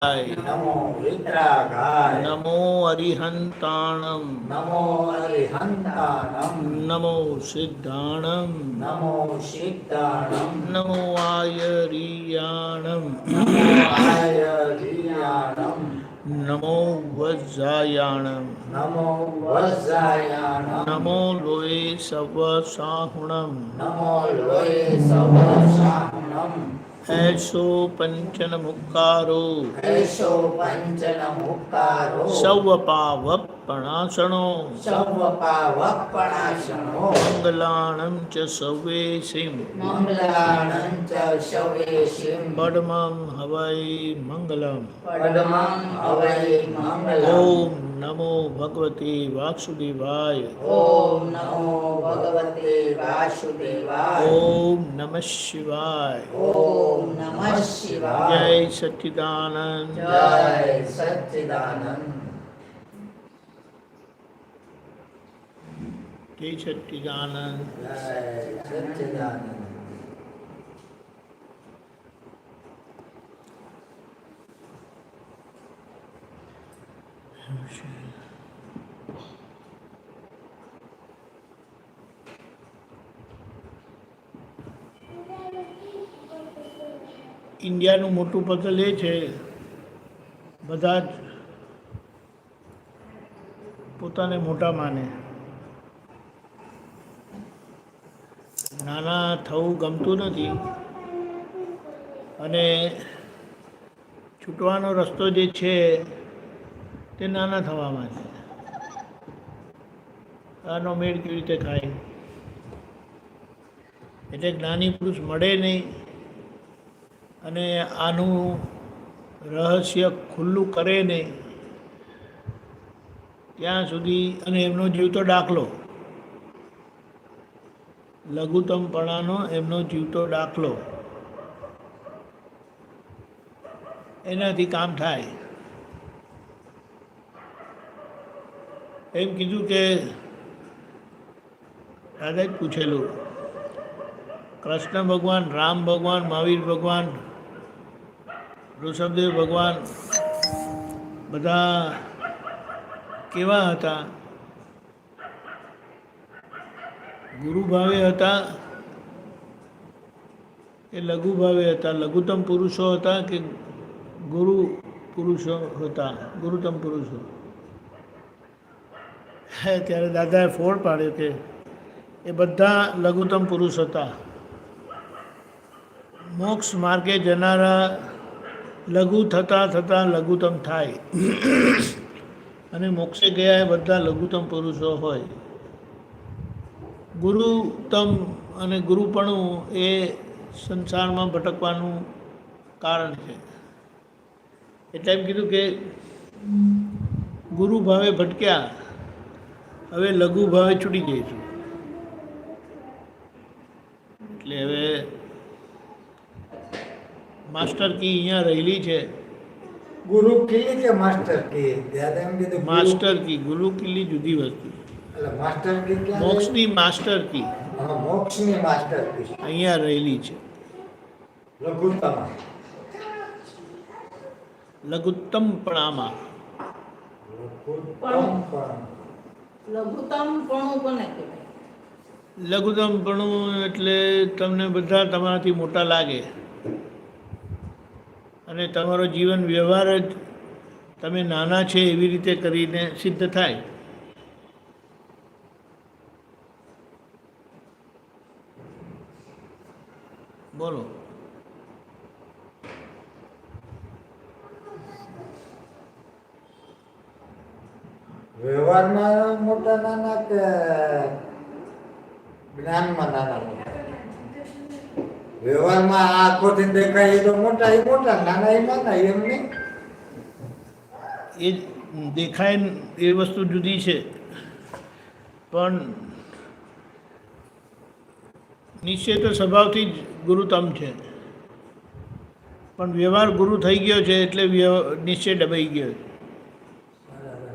નમો વિતરાગાય નમો અરિહંતાણમ નમો અરિહંતાણમ નમો સિદ્ધાણમ નમો સિદ્ધાણમ નમો આયરિયાણમ નમો આયરિયાણમ નમો વજ્જાયાણમ નમો વજ્જાયાણમ નમો લોય serve સાહુણમ નમો લોય સવસાહનમ એસો પંચન મુક્કારો એસો પંચન મુક્કારો સૌપાવપણાસણો સર્વપાવપણાસનો મંગલાણં ચ સર્વેશિં મંગલાણં ચ સર્વેશિં પડમં હવૈ મંગલમ. પડમં હવૈ મંગલમ. ઓમ નમો ભગવતે વાસુદેવાય. ઓમ નમો ભગવતે વાસુદેવાય. ઓમ નમઃ શિવાય. ઓમ નમઃ શિવાય. જય સચ્ચિદાનંદ. જય સચ્ચિદાનંદ. જય સચ્ચિદાનંદ. જય સચ્ચિદાનંદ. ઇન્ડિયાનું મોટું પઝલ એ છે, બધા જ પોતાને મોટા માને, નાના થવું ગમતું નથી અને છૂટવાનો રસ્તો જે છે તે નાના થવામાં છે. આનો મેળ કેવી રીતે ખાય? એટલે જ્ઞાની પુરુષ મળે નહીં અને આનું રહસ્ય ખુલ્લું કરે નહીં ત્યાં સુધી, અને એમનો જીવતો દાખલો, લઘુત્તમપણાનો એમનો જીવતો દાખલો, એનાથી કામ થાય. એમ કીધું કે દાદા જ પૂછેલું, કૃષ્ણ ભગવાન, રામ ભગવાન, મહાવીર ભગવાન, ઋષભદેવ ભગવાન બધા કેવા હતા? ગુરુ ભાવે હતા કે લઘુ ભાવે હતા? લઘુત્તમ પુરુષો હતા કે ગુરુ પુરુષો હતા? ગુરુત્તમ પુરુષો. ત્યારે દાદાએ ફોડ પાડ્યો કે એ બધા લઘુત્તમ પુરુષ હતા. મોક્ષ માર્ગે જનારા લઘુ થતાં થતાં લઘુત્તમ થાય અને મોક્ષે ગયા એ બધા લઘુત્તમ પુરુષો હોય. ગુરુત્તમ અને ગુરુપણું એ સંસારમાં ભટકવાનું કારણ છે. એટલે એમ કીધું કે ગુરુ ભાવે ભટક્યા, હવે લઘુ ભાવે છૂટી જઈશું. એટલે હવે માસ્ટર કી અહીંયા રહેલી છે. ગુરુ કિલ્લી કે માસ્ટર કી? દાદા એમ કીધું માસ્ટર કી, ગુરુ કિલ્લી જુદી વસ્તુ. એટલે માસ્ટર કી ક્યાં? મોક્ષની માસ્ટર કી હા, મોક્ષની માસ્ટર કી અહીંયા રહેલી છે. લઘુત્તમ. લઘુત્તમપણામાં. લઘુત્તમપણું કોને કહેવાય? લઘુત્તમપણું એટલે તમને બધા તમારાથી મોટા લાગે અને તમારો જીવન વ્યવહાર જ તમે નાના છે એવી રીતે કરીને સિદ્ધ થાય. બોલો. વ્યવહારમાં મોટા નાના કે જ્ઞાનમાં નાના મોટા? વ્યવહારમાં આંખોથી દેખાય એ તો મોટા, એ મોટા, નાના એ નાના, એમ નહીં. એ દેખાય એ વસ્તુ જુદી છે, પણ નિશ્ચય તો સ્વભાવથી જ ગુરુત્તમ છે. પણ વ્યવહાર ગુરુ થઈ ગયો છે એટલે નિશ્ચય દબાઈ ગયો.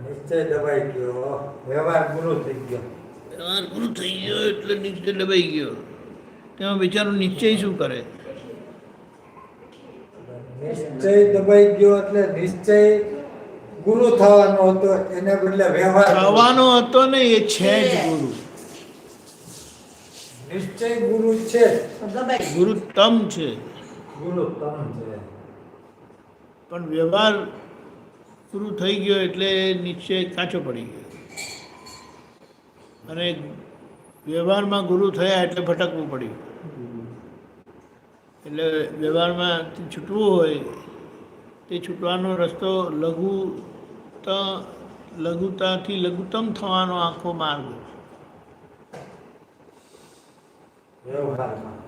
નિશ્ચય દબાઈ ગયો, વ્યવહાર ગુરુ થઈ ગયો. વ્યવહાર ગુરુ થઈ ગયો એટલે નિશ્ચય દબાઈ ગયો. તેમાં બિચારો નિશ્ચય શું કરે? નિશ્ચય દબાઈ ગયો એટલે નિશ્ચય ગુરુ થવાનો હતો, એને બદલે વ્યવહાર થવાનો હતો ને, એ છે જ ગુરુ. નિશ્ચય ગુરુ છે, ગુરુ તમ છે, ગુરુ તમ છે. પણ વ્યવહાર ગુરુ થઈ ગયો એટલે નિશ્ચય કાચો પડી ગયો. અને વ્યવહારમાં ગુરુ થયા એટલે ભટકવું પડ્યું. એટલે વ્યવહારમાં છૂટવું હોય તે છૂટવાનો રસ્તો લઘુતાથી લઘુત્તમ થવાનો આખો માર્ગ. વ્યવહારમાં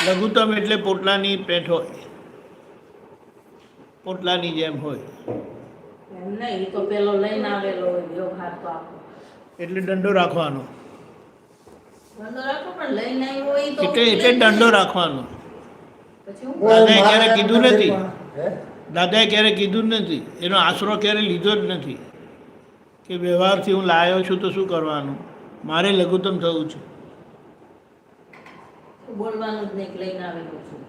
લઘુત્તમ એટલે પોટલાની પેઠ હોય, પોટલાની જેમ હોય. એમ નહીં, ઈ તો પેલો લઈને આવેલો હોય વ્યવહાર તો આખો. એટલે દંડો રાખવાનો. ધંધો રાખો પણ લઈને આવ્યો હોય તો એટલે દંડો રાખવાનો. પછી હું દાદાએ ક્યારે કીધું નથી. હે? દાદાએ ક્યારે કીધું જ નથી, એનો આશરો ક્યારે લીધો જ નથી કે વ્યવહારથી હું લાવ્યો છું તો શું કરવાનું, મારે લઘુત્તમ થવું છે. બોલવાનું જ નહીં કે લઈને આવેલો છું.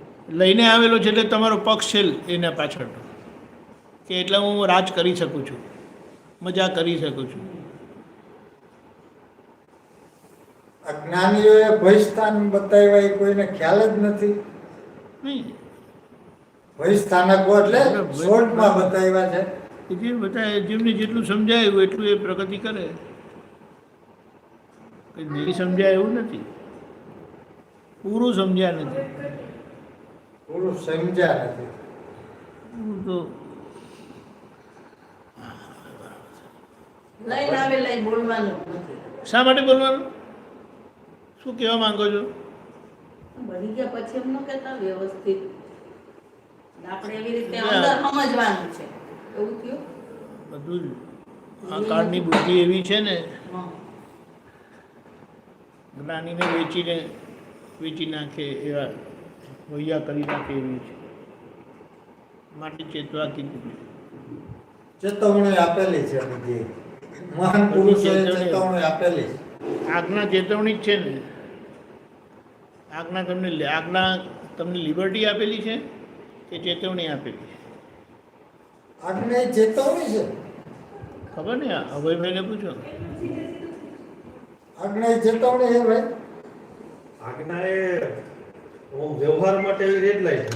લઈને આવેલો છે એટલે તમારો પક્ષ છે એના પાછળ, કે એટલે હું રાજ કરી શકું છું, મજા કરી શકું છું. અજ્ઞાનીઓએ ભયસ્થાન બતાવ્યા એ કોઈને ખ્યાલ જ નથી. નહીં, ભયસ્થાનકો એટલે શોર્ટમાં બતાવ્યા છે. એ જે બધા જેમને જેટલું સમજાયું એટલું એ પ્રગતિ કરે. કંઈ નહીં સમજાય એવું નથી, પૂરું સમજ્યા નથી. પૂરું સમજ્યા નથી. પૂરું તો લઈને આવેલા ઈ બોલવાનું જ નથી. શા માટે બોલવાનું? શું કહેવા માંગો છો? બની ગયા પછી એમ ન કહેતા વ્યવસ્થિત. આપણે એવી રીતે અંદર સમજવાનું છે. એવું થયું? બધું જ આ કાળની બુદ્ધિ એવી છે ને, હા. જ્ઞાનીને વેચી નાખે એવા વૈયા કરી નાખે એવી છે. માટે ચેતવા કીધું. ચેતવણી આપેલી છે બધી. મહાન પુરુષોએ ચેતવણી આપેલી છે. આજ્ઞા ચેતવણી જ છે ને. આજ્ઞા તમને લિબર્ટી આપેલી છે કે ચેતવણી આપેલી છે? આજ્ઞા એ ચેતવણી છે. ખબર ને, અભયભાઈને પૂછો. આજ્ઞા એ ચેતવણી છે ભાઈ. આજ્ઞા એ વ્યવહાર માટે રેડ લાઈટ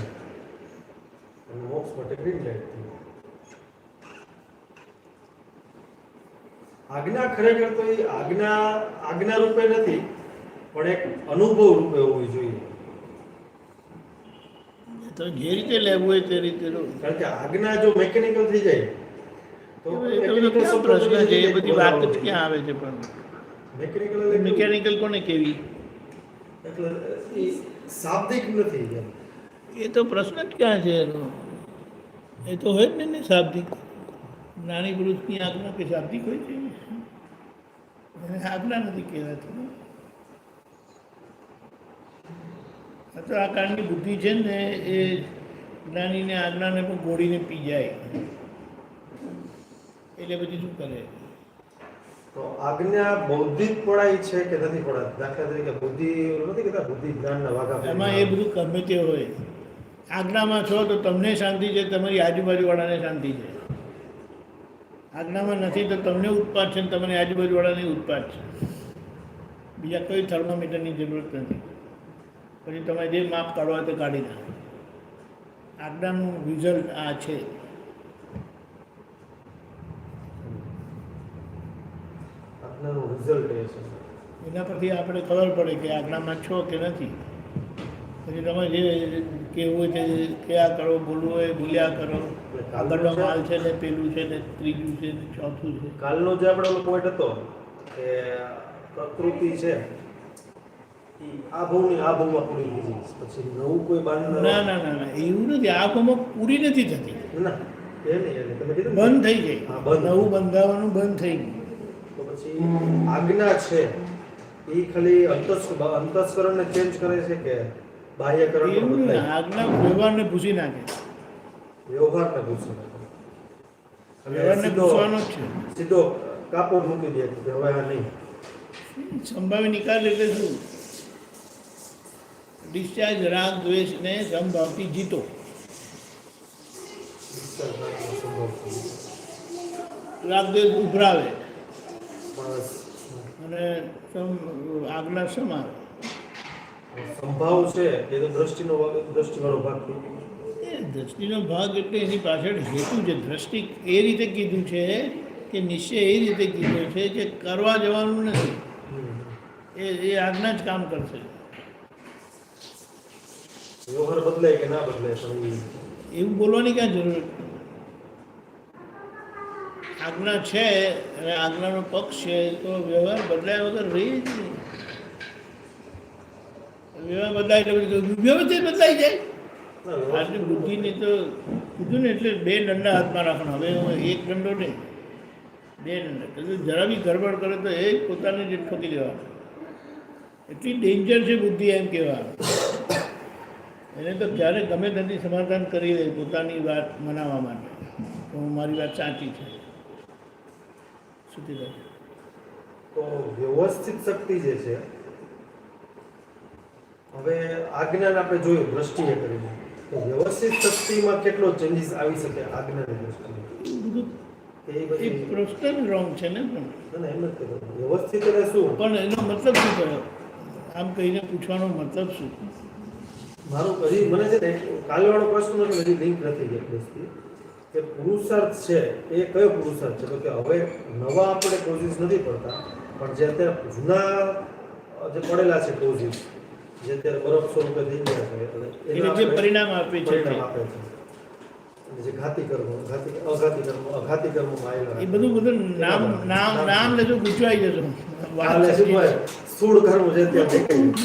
અને મોક્ષ માટે ગ્રીન લાઈટ. આજ્ઞા ખરેખર તો એ આજ્ઞા રૂપે નથી, પણ એક અનુભવ રૂપે હોવી જોઈએ. તો જે રીતે લેવું હોય તે રીતે લો. કારણ કે આજ્ઞા જો મેકેનિકલ થઈ જાય તો ક્યાં પ્રશ્ન છે? એ બધી વાત જ ક્યાં આવે છે? પણ મિકેનિકલ કોને કેવી? એટલે એ શાબ્દિક નથી એમ. એ તો પ્રશ્ન જ ક્યાં છે એનો? એ તો હોય જ ને શાબ્દિક. જ્ઞાની પુરુષની આજ્ઞા કે શાબ્દિક હોય છે? એને આજ્ઞા નથી કહેવાતી. આ તો આ કાળની બુદ્ધિ છે ને, એ જ્ઞાનીને આજ્ઞાને પણ ગોળીને પી જાય. એટલે પછી શું કરે? તો આજ્ઞા બૌદ્ધિક પડાય છે કે નથી પડાતી? દાખલા તરીકે બુદ્ધિ નથી કહેતા, બુદ્ધિ જ્ઞાનના વાઘા. એમાં એ બધું ગમે તે હોય. આજ્ઞામાં છો તો તમને શાંતિ છે, તમારી આજુબાજુવાળાને શાંતિ છે. આજ્ઞામાં નથી તો તમને ઉત્પાદ છે ને તમારી આજુબાજુવાળાને ઉત્પાદ છે. બીજા કોઈ થર્મોમીટરની જરૂરત નથી. પછી તમે જે માપ કાઢવા તે કાઢી નાખો. આજ્ઞાનું રિઝલ્ટ આ છે. આજ્ઞાનું રિઝલ્ટ એ છે. એના પરથી આપણે ખબર પડે કે આજ્ઞામાં છો કે નથી. પછી તમે જે કહેવું હોય તે કયા કરો, બોલવું હોય બોલ્યા કરો. આગળનો માલ છે ને, પેલું છે ને, ત્રીજું છે ને, ચોથું છે. કાલનો જે આપણો પોઈન્ટ હતો કે પ્રકૃતિ છે ઈ આ ભાવમાં પૂરી થઈ જાય, પછી નવું કોઈ બાંધનાર ના ના ના ના, એવું નથી. આ કોમો પૂરી નથી થતી, ના એ નહીં. એટલે તમે કીધું ને, બંધ થઈ જાય. હા, બંધ. નવું બંધાવાનું બંધ થઈ ગયું. તો પછી આજ્ઞા છે એ ખાલી અંતસ્કરણને ચેન્જ કરે છે કે બાહ્યકરણ એવું નહીં. બદલાય? આજ્ઞા વ્યવહારને ભૂસી નાખે. વ્યવહારને પૂછો વ્યવહારને પૂછવાનો જ છે. સીધો કાપો મૂકી દે કે હવે આ નહીં. સંભાવી નિકાલ એટલે શું? ડિસ્ચાર્જ રાગ દ્વેષને સમભાવથી જીતો. રાગ દ્વેષ ઉભરાવે અને આગલા સમાવે. સંભાવ છે એ તો દ્રષ્ટિવાળો ભાગ થયો. એ દ્રષ્ટિનો ભાગ એટલે એની પાછળ હેતુ છે. દ્રષ્ટિ એ રીતે કીધું છે કે નિશ્ચય એ રીતે કીધું છે કે કરવા જવાનું નથી, એ આજ્ઞા જ કામ કરશે. વ્યવહાર બદલાય કે ના બદલાય પણ એવું બોલવાની ક્યાં જરૂર નથી. આજ્ઞા છે અને આજ્ઞાનો પક્ષ છે તો વ્યવહાર બદલાયા વગર રહી જ નહીં. વ્યવહાર બદલાય એટલે વ્યવસ્થિત બદલાઈ જાય. આટલી બુદ્ધિની તો કીધું ને એટલે 2 દંડા હાથમાં રાખવાનો. હવે એક દંડો નહીં, 2 દંડા. જરા બી ગડબડ કરે તો એ પોતાને જ ઠોકી દેવાનું. એટલી ડેન્જર છે બુદ્ધિ એમ કહેવાનું. એને તો ક્યારે ગમે ત્યાંથી સમાધાન કરી લે પોતાની વાત મનાવવા માટે. તો મારી વાત સાચી છે. સુધી રહે તો વ્યવસ્થિત શક્તિ જે છે, હવે આજ્ઞાને આપણે જોયું દ્રષ્ટિએ કરીને, તો વ્યવસ્થિત શક્તિમાં કેટલો ચેન્જીસ આવી શકે આજ્ઞાની દ્રષ્ટિએ? કે એ એ બધી પ્રશ્ન રોંગ છે ને. પણ ના, એમ નથી કહેતો. વ્યવસ્થિત એટલે શું? પણ એનો મતલબ શું થયો? આમ કહીને પૂછવાનો મતલબ શું? મારું હજી મને છે ને કાલવાળો પ્રશ્ન હજી લિંક નથી ગઈ દ્રષ્ટિ કે પુરુષાર્થ છે એ કયો પુરુષાર્થ છે? તો કે હવે નવા આપણે કોઝિસ નથી પડતા, પણ જે અત્યારે જૂના જે પડેલા છે કોઝિસ, જે અત્યારે બરફ સ્વરૂપે થઈ ગયા છે, એટલે એના જે આપણે પરિણામ આપે છે પરિણામ આપે છે. અને જે ઘાતી કર્મો, અઘાતી કર્મોમાં એ આવેલા, બધું નામ લેજો ગુચવાઈ જશો. હાલે શું કહેવાય? સ્થૂળ કર્મ જે અત્યારે દેખાય છે.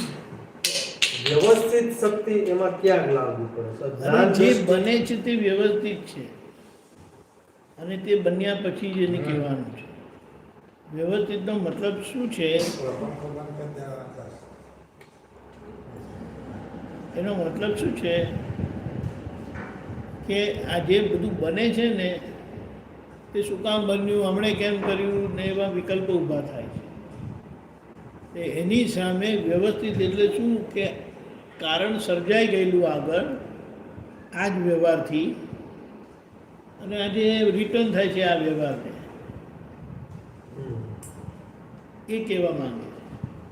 વ્યવસ્થિત શક્તિ એમાં ક્યાં લાગુ પડે? તો અને જ્ઞાન જે દ્રષ્ટિ- બને છે તે વ્યવસ્થિત છે અને તે બન્યા પછી જ એને કહેવાનું છે. વ્યવસ્થિતનો મતલબ શું છે? એનો મતલબ શું છે કે આ જે બધું બને છે ને તે શું કામ બન્યું, હમણે કેમ કર્યું ને એવા વિકલ્પો ઊભા થાય છે. એની સામે વ્યવસ્થિત એટલે શું કે કારણ સર્જાઈ ગયેલું આગળ આ જ વ્યવહારથી, અને આજે રિટર્ન થાય છે આ વ્યવહારને, એ કહેવા માંગે.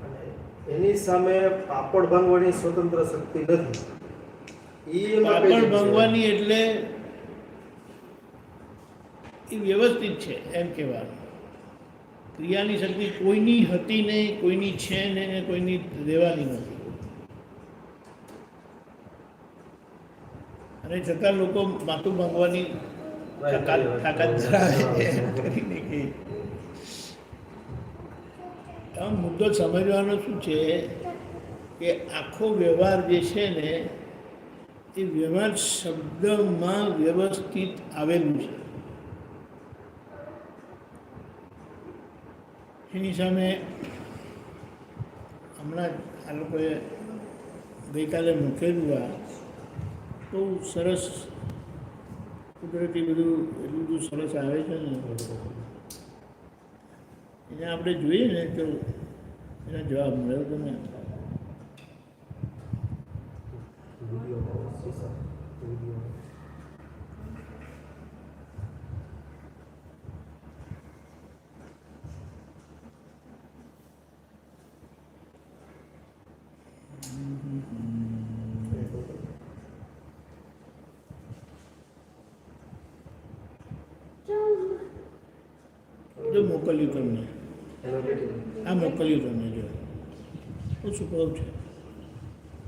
અને એની સામે પાપડ ભાંગવાની સ્વતંત્ર શક્તિ નથી. ઈ એમાં કઈ પાપડ છે? ભાંગવાની એટલે એ વ્યવસ્થિત છે એમ કહેવાનું. ક્રિયાની શક્તિ કોઈની હતી નહીં, કોઈની છે નહીં ને કોઈની રહેવાની નથી. અને છતાં લોકો માથું ભાંગવાની તાકાત ધરાવે કરીને કે આ મુદ્દો સમજવાનો શું છે કે આખો વ્યવહાર જે છે ને એ વ્યવહાર શબ્દમાં વ્યવસ્થિત આવેલું છે. એની સામે હમણાં આ લોકોએ ગઈકાલે મૂકેલું આ બહુ સરસ કુદરતી બધું એટલું બધું સરસ આવે છે ને, એને આપણે જોઈએ ને તો એનો જવાબ મળ્યો તમે. જો મોકલ્યું તમને, આ મોકલ્યું તમને, જો હું શું કહું છું.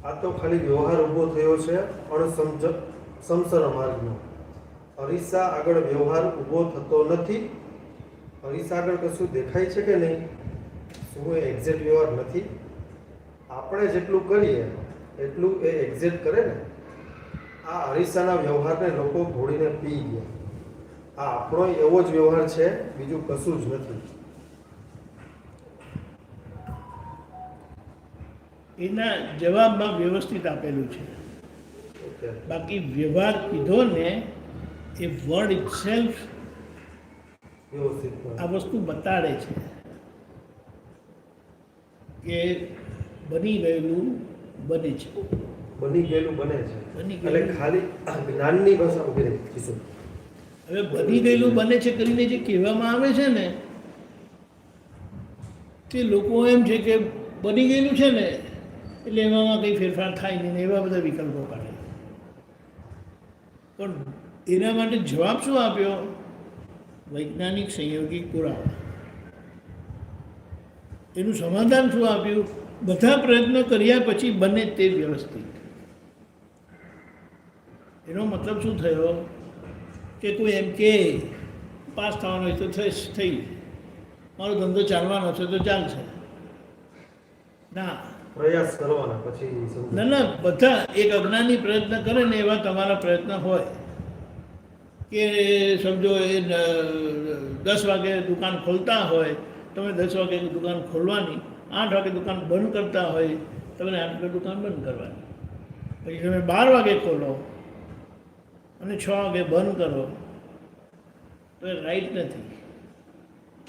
આ તો ખાલી વ્યવહાર ઊભો થયો છે સમસર માર્ગનો. અરીસા આગળ વ્યવહાર ઊભો થતો નથી. અરીસા આગળ કશું દેખાય છે કે નહીં? શું એ એક્ઝેક્ટ વ્યવહાર નથી? આપણે જેટલું કરીએ એટલું એ એક્ઝેક્ટ કરે ને. આ અરીસાના વ્યવહારને લોકો ઘોડીને પી ગયા. આ આપણો એવો જ વ્યવહાર છે, બીજું કશું જ નથી. એના જવાબમાં વ્યવસ્થિત આપેલું છે. ઓકે, બાકી વ્યવહાર કીધો ને એ વર્ડ ઇટસેલ્ફ વ્યવસ્થિત આ વસ્તુ બતાડે છે કે બની ગયેલું બને છે. બની ગયેલું બને છે. બની એટલે ગયેલું. ખાલી આ જ્ઞાનની ભાષા ઉભી રહી કિશોર. હવે બની ગયેલું બને છે કરીને જે કહેવામાં આવે છે ને તે લોકો એમ છે કે બની ગયેલું છે ને એટલે એમાં કંઈ ફેરફાર થાય નહીં ને એવા બધા વિકલ્પો કાઢે. પણ એના માટે જવાબ શું આપ્યો? વૈજ્ઞાનિક સંયોગિક પુરાવા. એનું સમાધાન શું આપ્યું? બધા પ્રયત્નો કર્યા પછી બને તે વ્યવસ્થિત. એનો મતલબ શું થયો કે કોઈ એમ કે પાસ થવાનો હોય તો થઈ, મારો ધંધો ચાલવાનો છે તો ચાલશે. ના પ્રયાસ કરવાના પછી સમજો. ના, બધા એક અજ્ઞાની પ્રયત્ન કરે ને એવા તમારા પ્રયત્ન હોય કે સમજો એ 10 વાગે દુકાન ખોલતા હોય, તમે 10 વાગે દુકાન ખોલવાની, 8 વાગે દુકાન બંધ કરતા હોય, તમે 8 વાગે દુકાન બંધ કરવાની, પછી તમે 12 વાગે ખોલો અને 6 વાગે બંધ કરો તો એ રાઈટ નથી.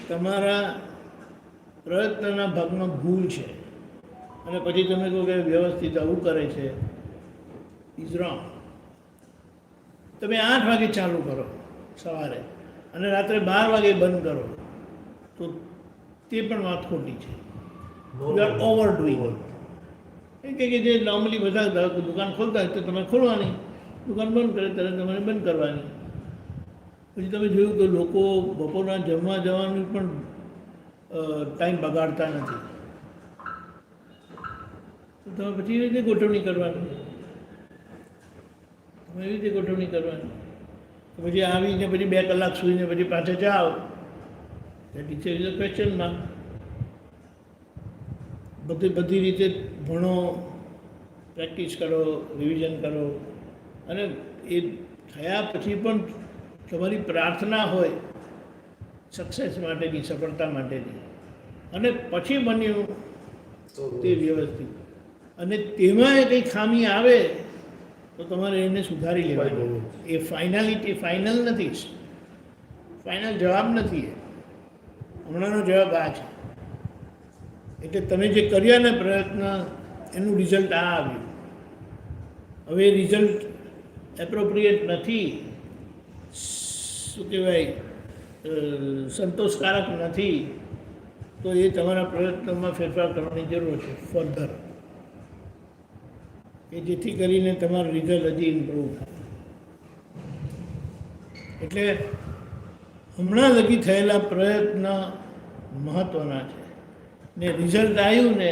તમારા પ્રયત્નના ભાગમાં ભૂલ છે અને પછી તમે કહો કે વ્યવસ્થિત આવું કરે છે, ઇઝ રોંગ. તમે 8 વાગે ચાલુ કરો સવારે અને રાત્રે 12 વાગે બંધ કરો તો તે પણ વાત ખોટી છે. You are over doing. એ કે જે નોર્મલી બધા દુકાન ખોલતા હોય તો તમે ખોલવાની, દુકાન બંધ કરે ત્યારે તમારે બંધ કરવાની. પછી તમે જોયું કે લોકો બપોરના જમવા જવાનું પણ ટાઈમ બગાડતા નથી, તો તમે પછી એવી રીતે ગોઠવણી કરવાની. એવી રીતે ગોઠવણી કરવાની. પછી આવીને પછી 2 કલાક સૂઈને પછી પાછા જાઓ, teacher is a question mark. બધી રીતે ભણો, પ્રેક્ટિસ કરો, રિવિઝન કરો, અને એ થયા પછી પણ તમારી પ્રાર્થના હોય સક્સેસ માટેની, સફળતા માટેની, અને પછી બન્યું તે વ્યવસ્થિત, અને તેમાં કંઈ ખામી આવે તો તમારે એને સુધારી લેવાની. એ ફાઇનાલિટી ફાઇનલ નથી, ફાઇનલ જવાબ નથી. હમણાંનો જવાબ આ છે. એટલે તમે જે કર્યા ને પ્રયત્ન, એનું રિઝલ્ટ આ આવ્યું. હવે રિઝલ્ટ એપ્રોપ્રિએટ નથી, શું કહેવાય, સંતોષકારક નથી, તો એ તમારા પ્રયત્નોમાં ફેરફાર કરવાની જરૂર છે ફર્ધર, કે જેથી કરીને તમારું રિઝલ્ટ હજી ઇમ્પ્રૂવ થાય. એટલે હમણાં લગી થયેલા પ્રયત્ન મહત્ત્વના છે, ને રિઝલ્ટ આવ્યું ને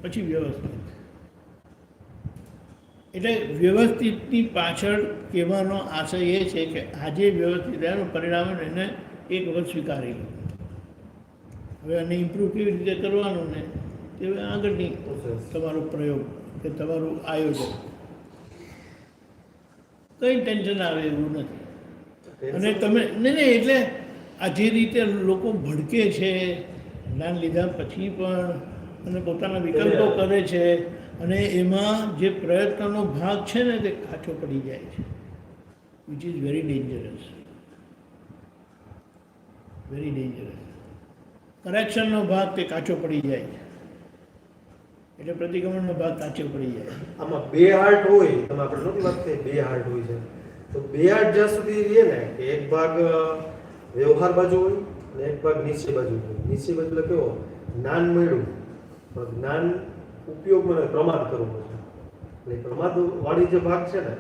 પછી વ્યવસ્થિત. એટલે વ્યવસ્થિતની પાછળ કહેવાનો આશય એ છે કે આજે વ્યવસ્થિત એનું પરિણામ એને એક વખત સ્વીકારી લો. હવે આને ઇમ્પ્રૂવ કેવી રીતે કરવાનું ને તે આગળની તમારો પ્રયોગ કે તમારું આયોજન. કંઈ ટેન્શન આવે એવું નથી. અને તમે નહીં, એટલે આ જે રીતે લોકો ભડકે છે જ્ઞાન લીધા પછી પણ, અને પોતાના વિકલ્પો કરે છે, અને એમાં જે પ્રયત્નનો ભાગ છે ને તે કાચો પડી જાય છે, which is very dangerous, very dangerous. કરેક્શનનો ભાગ તે કાચો પડી જાય છે, એટલે પ્રતિક્રમણનો ભાગ કાચો પડી જાય. આમાં 2 હાર્ટ હોય, તમે આપણે નહોતી વાત કરી 2 હાર્ટ હોય છે, તો 2 હાર્ટ જ્યાં સુધી રહે ને કે એક ભાગ વ્યવહાર બાજુ હોય અને એક ભાગ નિશ્ચય બાજુ હોય. નિશ્ચય બાજુ એટલે કેવો, જ્ઞાન મળ્યું પણ જ્ઞાન ઉપયોગમાં પ્રમાદ કરવું પડશે. એટલે પ્રમાદ વાળી જે ભાગ છે ને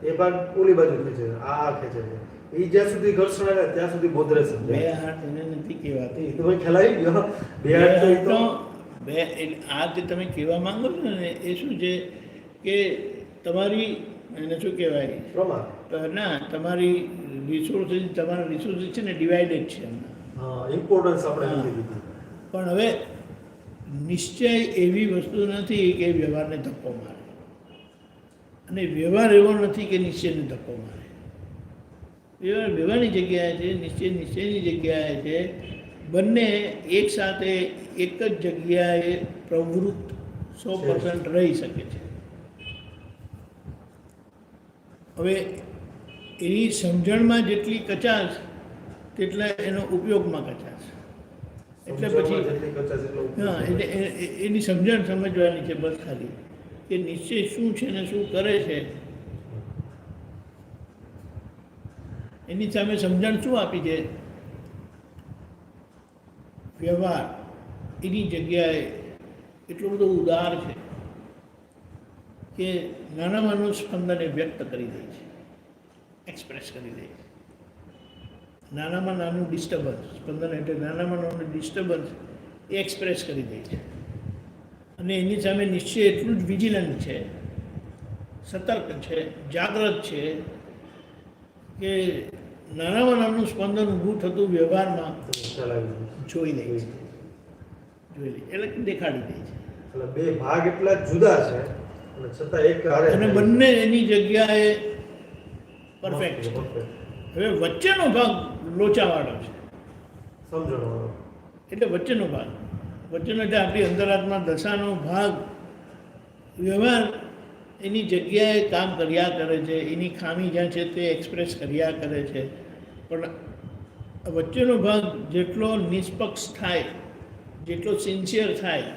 એ ભાગ ઓલી બાજુ ખેંચે છે, આ ખેંચે છે. એ જ્યાં સુધી ઘર્ષણ આવે ત્યાં સુધી બોધરે છે. 2 હાથ એને નથી કહેવાતી. તમે ખ્યાલ આવી ગયો? 2 હાર્ટ તો એ તો આ જે તમે કહેવા માંગો છો ને એ શું છે કે તમારી એને શું કહેવાય, પ્રમાદ. ના, તમારી તમારા રિસોર્સિસ છે ને ડિવાઇડેડ છે એમના. હા, ઇમ્પોર્ટન્સ આપણે નથી દીધી. પણ હવે નિશ્ચય એવી વસ્તુ નથી કે વ્યવહારને ધક્કો મારે, અને વ્યવહાર એવો નથી કે નિશ્ચયને ધક્કો મારે. વ્યવહાર વ્યવહારની જગ્યાએ છે, નિશ્ચય નિશ્ચયની જગ્યાએ છે. બંને એકસાથે એક જ જગ્યાએ પ્રવૃત્ત 100% રહી શકે છે. હવે એની સમજણમાં જેટલી કચાશ તેટલા એનો ઉપયોગમાં કચાશ. એટલે સમજણમાં પછી જેટલી કચાશ એટલો ઉપયોગ હા એટલે એની સમજણ સમજવાની છે બસ ખાલી કે નિશ્ચય શું છે ને શું કરે છે એની સામે સમજણ શું આપી છે વ્યવહાર એની જગ્યાએ એટલો બધો ઉદાર છે કે નાનામાંનું સ્પંદન એ વ્યક્ત કરી દે છે એક્સપ્રેસ કરી દે છે નાનામાં નાનું ડિસ્ટર્બન્સ સ્પંદન એટલે નાનામાં નાનું ડિસ્ટર્બન્સ એ એક્સપ્રેસ કરી દે છે અને એની સામે નિશ્ચય એટલું જ વિજિલન્ટ છે સતર્ક છે જાગૃત છે કે નાનામાં નાનું સ્પંદન ઊભું થતું વ્યવહારમાં ખ્યાલ આવી જાય. જોઈ લે છે જોઈ લે એટલે કે દેખાડી દે છે એટલે બે ભાગ એટલા જ જુદા છે અને છતાં એક હારે અને બંને એની જગ્યાએ પરફેક્ટ છે Perfect. હવે વચ્ચેનો ભાગ લોચાવાળો છે સમજણવાળો. એટલે વચ્ચેનો ભાગ વચ્ચેનો એટલે આપણી અંતરાત્મા દશાનો ભાગ વ્યવહાર એની જગ્યાએ કામ કર્યા કરે છે એની ખામી જ્યાં છે તે એક્સપ્રેસ કર્યા કરે છે પણ આ વચ્ચેનો ભાગ જેટલો નિષ્પક્ષ થાય જેટલો સિન્સિયર થાય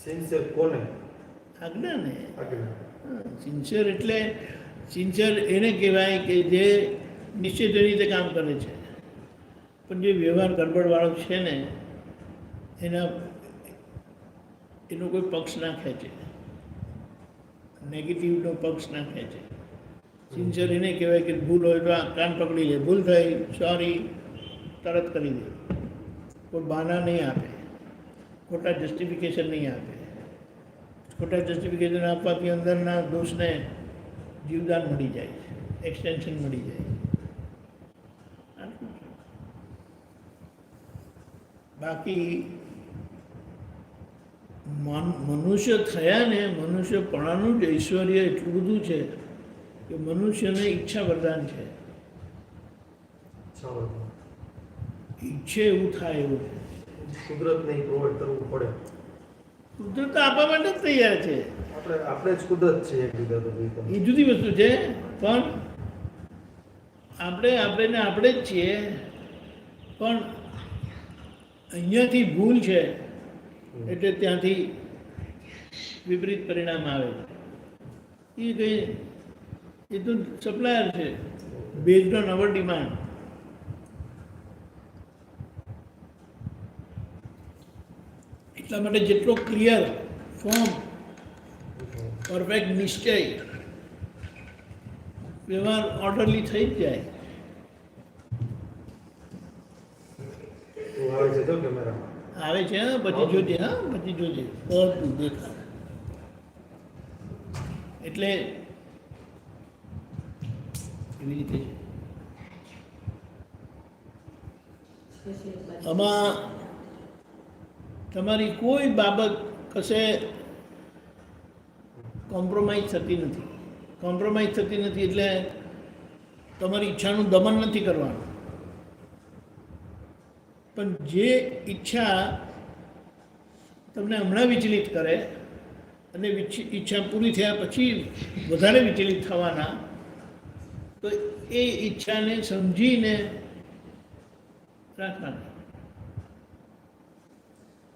સિન્સિયર કોને આજ્ઞાને આગળ સિન્સિયર એટલે સિન્સિયર એને કહેવાય કે જે નિશ્ચિત રીતે કામ કરે છે પણ જે વ્યવહાર ગડબડવાળો છે ને એનો કોઈ પક્ષ ના ખેંચે નેગેટિવનો પક્ષ ના ખેંચે સિન્સિયર એને કહેવાય કે ભૂલ હોય તો આ કાન પકડી લે ભૂલ થઈ સોરી તરત કરી દે કોઈ બહાના નહીં આપે ખોટા જસ્ટિફિકેશન નહીં આપે ખોટા જસ્ટિફિકેશન આપવાથી અંદરના દોષને જીવદાન મળી જાય છે એક્સટેન્શન મળી જાય આટલું છે. બાકી મનુષ્ય થયા ને મનુષ્યપણાનું જ ઐશ્વર્ય એટલું બધું છે કે મનુષ્યને ઈચ્છા વરદાન છે ઈચ્છે એવું થાય એવું છે કુદરત નહીં પ્રોવાઈડ કરવું પડે કુદરત તો આપવા માટે જ તૈયાર છે આપણે જ કુદરત છે એક બીજા તો ભાઈ તમે. એ જુદી વસ્તુ છે પણ આપણે જ છીએ પણ અહીંયાથી ભૂલ છે એટલે ત્યાંથી વિપરીત પરિણામ આવે છે એ કંઈ એ તો સપ્લાયર છે બેઝડ ઓન અવર ડિમાન્ડ એટલા માટે જેટલો ક્લિયર ફોર્મ પરફેક્ટ નિશ્ચય વ્યવહાર ઓર્ડરલી થઈ જ જાય તો આવે છે જો કેમેરામાં આવે છે હા પછી જોજે બધું દેખાય એટલે એવી રીતે છે આમાં તમારી કોઈ બાબત કશે કોમ્પ્રોમાઇઝ થતી નથી એટલે તમારી ઈચ્છાનું દમન નથી કરવાનું પણ જે ઈચ્છા તમને હમણાં વિચલિત કરે અને ઈચ્છા પૂરી થયા પછી વધારે વિચલિત થવાના તો એ ઈચ્છાને સમજીને રાખવાની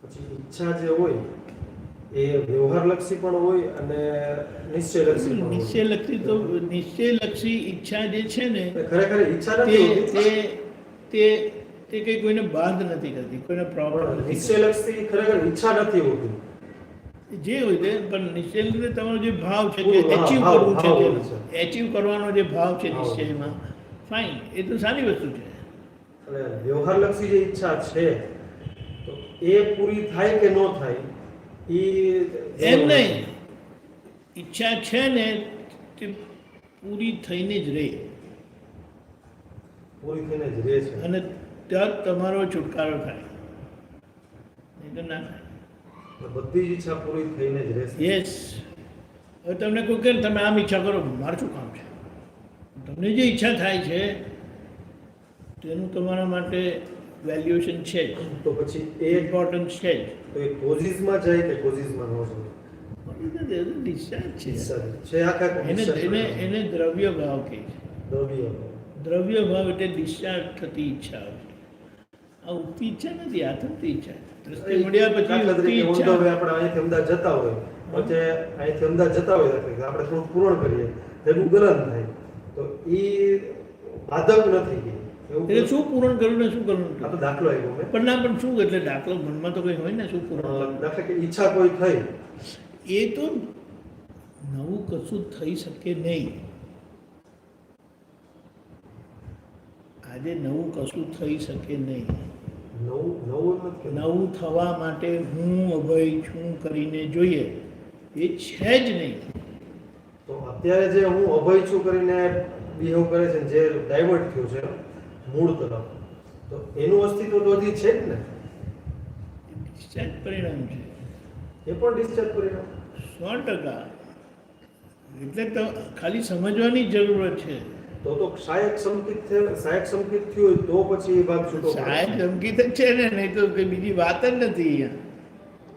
પછી ઈચ્છા જે હોય એ વ્યવહારલક્ષી પણ હોય અને નિશ્ચયલક્ષી પણ હોય. નિશ્ચયલક્ષી ઈચ્છા જે છે ને એ ખરેખર ઈચ્છા નથી હોતી. તે કંઈ કોઈને બાંધ નથી કરતી કોઈને પ્રોબ્લેમ પણ નથી નિશ્ચયલક્ષી ખરેખર ઈચ્છા નથી હોતી. કરતી. જે હોય તે પણ નિશ્ચય તમારો જે ભાવ છે પૂરું, કે હા, એચીવ ભાવ, કરવું ભાવ છે હોય છે. એચીવ કરવાનો જે ભાવ છે ભાવ. નિશ્ચયમાં ફાઇન એ તો સારી વસ્તુ છે અને વ્યવહારલક્ષી જે ઈચ્છા છે તો એ પૂરી થાય કે ન થાય એમ નહીં ઈચ્છા છે ને તે પૂરી થઈને જ રહે પૂરી થઈને જ રહે છે. અને ત્યાં જ તમારો છુટકારો થાય નહીં તો ના થાય બધી જ ઈચ્છા પૂરી થઈને જ રહેશે. યસ હવે તમને કોઈ કહે ને તમે આમ ઈચ્છા કરો મારું શું કામ છે તમને જે ઈચ્છા થાય છે તેનું તમારા માટે વેલ્યુએશન છે જ તો પછી એ ઇમ્પોર્ટન્સ છે જ તો એ કોઝિસમાં જાય કે કોઝિસમાં ન જાય? ડિસ્ચાર્જ છે છે આખા એને દ્રવ્ય ભાવ કહે છે દ્રવ્ય. દ્રવ્ય ભાવ એટલે ડિસ્ચાર્જ થતી ઈચ્છા આ ઉગતી ઈચ્છા નથી, આથમતી ઈચ્છા. દ્રષ્ટિ મળ્યા પછી દાખલા ઉગતી તરીકે ઈચ્છા. ઊંધો આપણે અહીંથી અમદાવાદ જતા હોય વચ્ચે અહીંથી અમદાવાદ જતા હોય દાખલા તરીકે આપણે થોડું પૂરણ કરીએ તેનું ગલન થાય તો એ બાધક નથી એવું એટલે શું પૂરણ કરવું ને શું કરવું? આ તો દાખલો આવ્યો મેં. પણ ના, પણ શું એટલે દાખલો મનમાં તો કંઈ હોય ને, શું પૂરણ કરવું? દાખલા કે ઈચ્છા કોઈ થઈ એ તો નવું કશું થઈ શકે નહીં. આજે નવું કશું થઈ શકે નહીં. નવું નથી નવું થવા માટે હું અભય છું કરીને જોઈએ, એ છે જ નહીં. તો અત્યારે જે હું અભય છું કરીને બિહેવ કરે છે જે ડાયવર્ટ થયું છે મૂળ તરફ તો એનું અસ્તિત્વ તો હજી છે જ ને ડિસ્ચાર્જ પરિણામ છે, એ પણ ડિસ્ચાર્જ પરિણામ 100%. એટલે તો ખાલી સમજવાની જરૂરત છે. તો સહાયક સંકેત થયું હોય તો પછી એ ભાગ છૂટો પડે. સાહેબ ધમકી તો છે ને, નહીં તો કંઈ બીજી વાત જ નથી અહીંયા.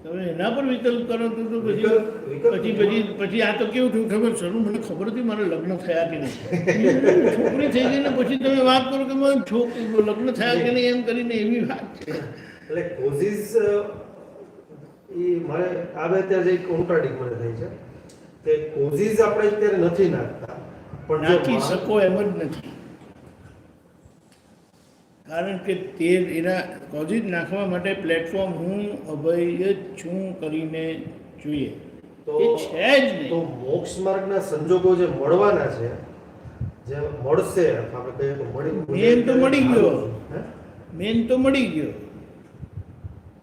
તમે એના પર વિકલ્પ કરો તો પછી પછી આ તો કેવું થયું ખબર? શરૂ મને ખબર હતી મારે લગ્ન થયા કે નહીં. છોકરી થઈ ગઈ ને પછી તમે વાત કરો કે મારે લગ્ન થયા કે નહીં, એમ કરીને એવી વાત છે. એટલે કોઝિસ એ મારે આવે ત્યારે એક કોન્ટ્રાડિક મને થાય છે કે કોઝિસ આપણે અત્યારે નથી નાખતા પણ જો નાખી શકો એમ જ નથી. કારણ કે તે એના કોઝિસ નાખવા માટે પ્લેટફોર્મ હું અભય જ છું કરીને જોઈએ, તો એ છે જ તો નહીં. મોક્ષ માર્ગના સંજોગો જે મળવાના છે જે મળશે આપણે કહીએ તો મેન તો મળી ગયો. હે? મેન તો મળી ગયો.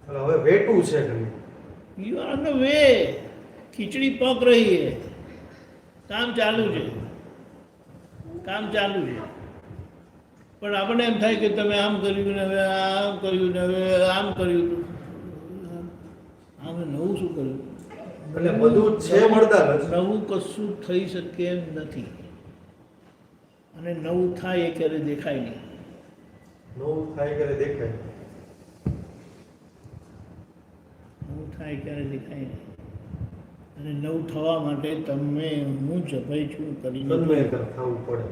એટલે હવે વેટું છે ખાલી યુ આર ધ વે. ખીચડી પક રહી है, કામ ચાલુ છે, કામ ચાલુ છે. પણ આપણને એમ થાય કે તમે આમ કર્યું ને હવે આમ કર્યું ને હવે આમ કર્યું, આમ નવું શું કર્યું? એટલે બધું છે મળતા નથી. નવું કશું થઈ શકે એમ નથી. અને નવું થાય એ ક્યારે દેખાય નહીં. નવું થાય કરે દેખાય નવું થાય ક્યારે દેખાય નહીં. અને નવું થવા માટે તમે હું જ અભય છું કરીને તન્મય થવું પડે.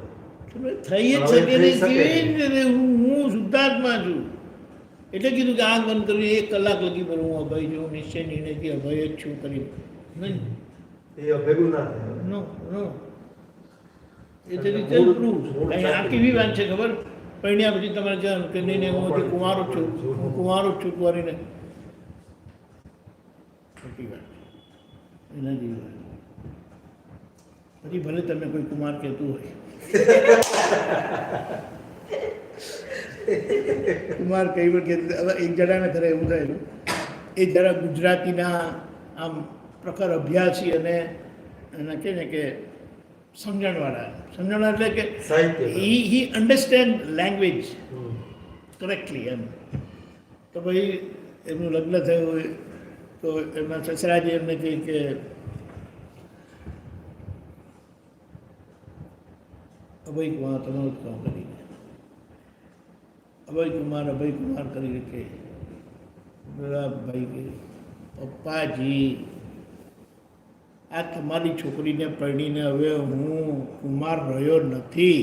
તમે થઈ જ હવે શકે થઈ નહીં. શકે. કેવી રીતે? હું શુદ્ધાત્મા છું. એટલે કીધું કે આંખ બંધ કરી 1 કલાક લગી પર હું અભય છું, નિશ્ચય નિર્ણયથી અભય જ છું કરી નહીં. એ ભેગું ના થાય. નો નો એ તો રિઝલ્ટ પ્રૂવ. આ કેવી વાત છે ખબર? પરણ્યા પછી તમારે જાણ કે નહીં નહીં હું હજી કુંવારો જ છું, હું કુંવારો જ છું કુંવારીને. ખોટી વાત એના જેવી વાત. પછી ભલે તમે કોઈ કુમાર કહેતું હોય, કુમાર કઈ પણ કહેતું. હવે એક જણાના ઘરે એવું થયેલું, એ જરા ગુજરાતીના આમ પ્રખર અભ્યાસી અને એના કહે ને કે સમજણવાળા એટલે કે સાહિત્ય. હી અન્ડરસ્ટેન્ડ લેંગ્વેજ હમ. કરેક્ટલી એમ. તો ભાઈ એમનું લગ્ન થયું હોય તો એમના સસરાજી એમને કહે કે અભય કુમાર તમારું જ કામ કરી અભય કુમાર કરી કે પેલા ભાઈ કે પપ્પાજી આ તમારી છોકરીને પરણીને હવે હું કુમાર રહ્યો નથી.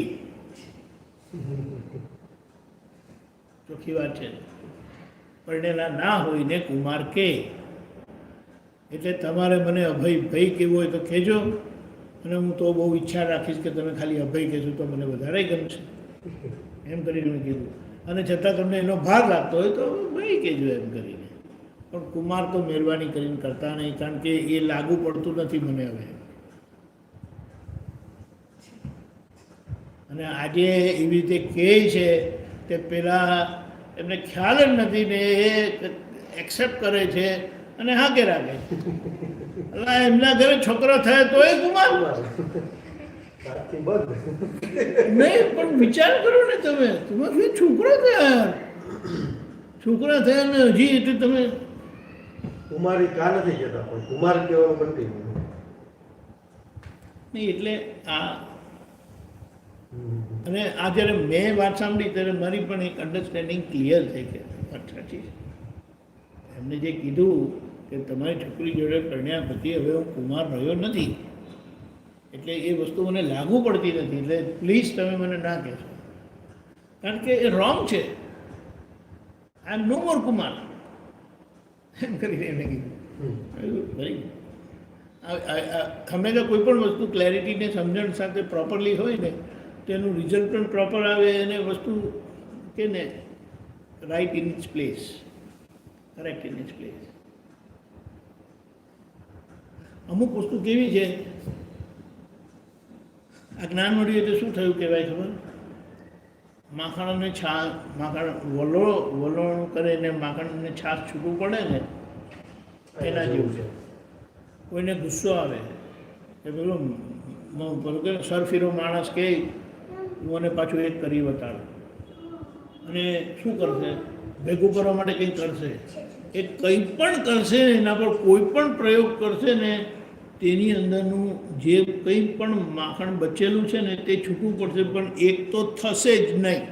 ચોખ્ખી વાત છે. પરણેલા ના હોય ને કુમાર કે, એટલે તમારે મને અભય ભાઈ કહેવું હોય તો કહેજો. અને હું તો બહુ ઈચ્છા રાખીશ કે તમે ખાલી અભય કહેશો તો મને વધારે ગમશે, એમ કરીને મેં કીધું. અને છતાં તમને એનો ભાર લાગતો હોય તો ભાઈ કહેજો એમ કરીને. પણ કુમાર તો મહેરબાની કરીને કરતા નહીં, કારણ કે એ લાગુ પડતું નથી મને હવે. અને આજે એવી રીતે કહે છે તે પેલા એમને ખ્યાલ જ નથી ને એ એક્સેપ્ટ કરે છે અને હા કે રાખે. એટલે એમના ઘરે છોકરો થયો તો એ કુમાર સાચી બંધ. નહીં. પણ વિચાર કરો ને તમે છોકરો થયા, છોકરા થયા ને હજી એટલે તમે કુમારી કા નથી કહેતા પણ કુમાર કહેવાનું કન્ટિન્યુ. નહીં. એટલે આ અને આ જ્યારે મેં વાત સાંભળી ત્યારે મારી પણ એક અન્ડરસ્ટેન્ડિંગ ક્લિયર થઈ કે વાત સાચી છે. એમને જે કીધું કે તમારી છોકરી જોડે પરણ્યા પછી હવે હું કુમાર રહ્યો નથી, એટલે એ વસ્તુ મને લાગુ પડતી નથી. એટલે પ્લીઝ તમે મને ના કહેશો, કારણ કે એ રોંગ છે. આઈ એમ નો મોર કુમાર એમ કરીને એમને કીધું. વેરી હંમેશા કોઈ પણ વસ્તુ ક્લેરિટીને સમજણ સાથે પ્રોપરલી હોય ને તેનું રિઝલ્ટ પણ પ્રોપર આવે અને વસ્તુ કે ને right in its place, correct in its place. અમુક વસ્તુ કેવી છે, આ જ્ઞાન મળ્યું એટલે શું થયું કહેવાય ખબર? માખણને માખણ વલોણું કરે ને માખણને છાશ છૂટવું પડે ને એના જેવું છે. કોઈને ગુસ્સો આવે કે પેલું સરફીરો માણસ કહે હું મને પાછું એક કરી બતાડું, અને શું કરશે? ભેગું કરવા માટે કંઈક કરશે. એ કંઈ પણ કરશે ને, એના પર કોઈ પણ પ્રયોગ કરશે ને તેની અંદરનું જે કંઈ પણ માખણ બચેલું છે ને તે છૂટવું પડશે, પણ એક તો થશે જ નહીં.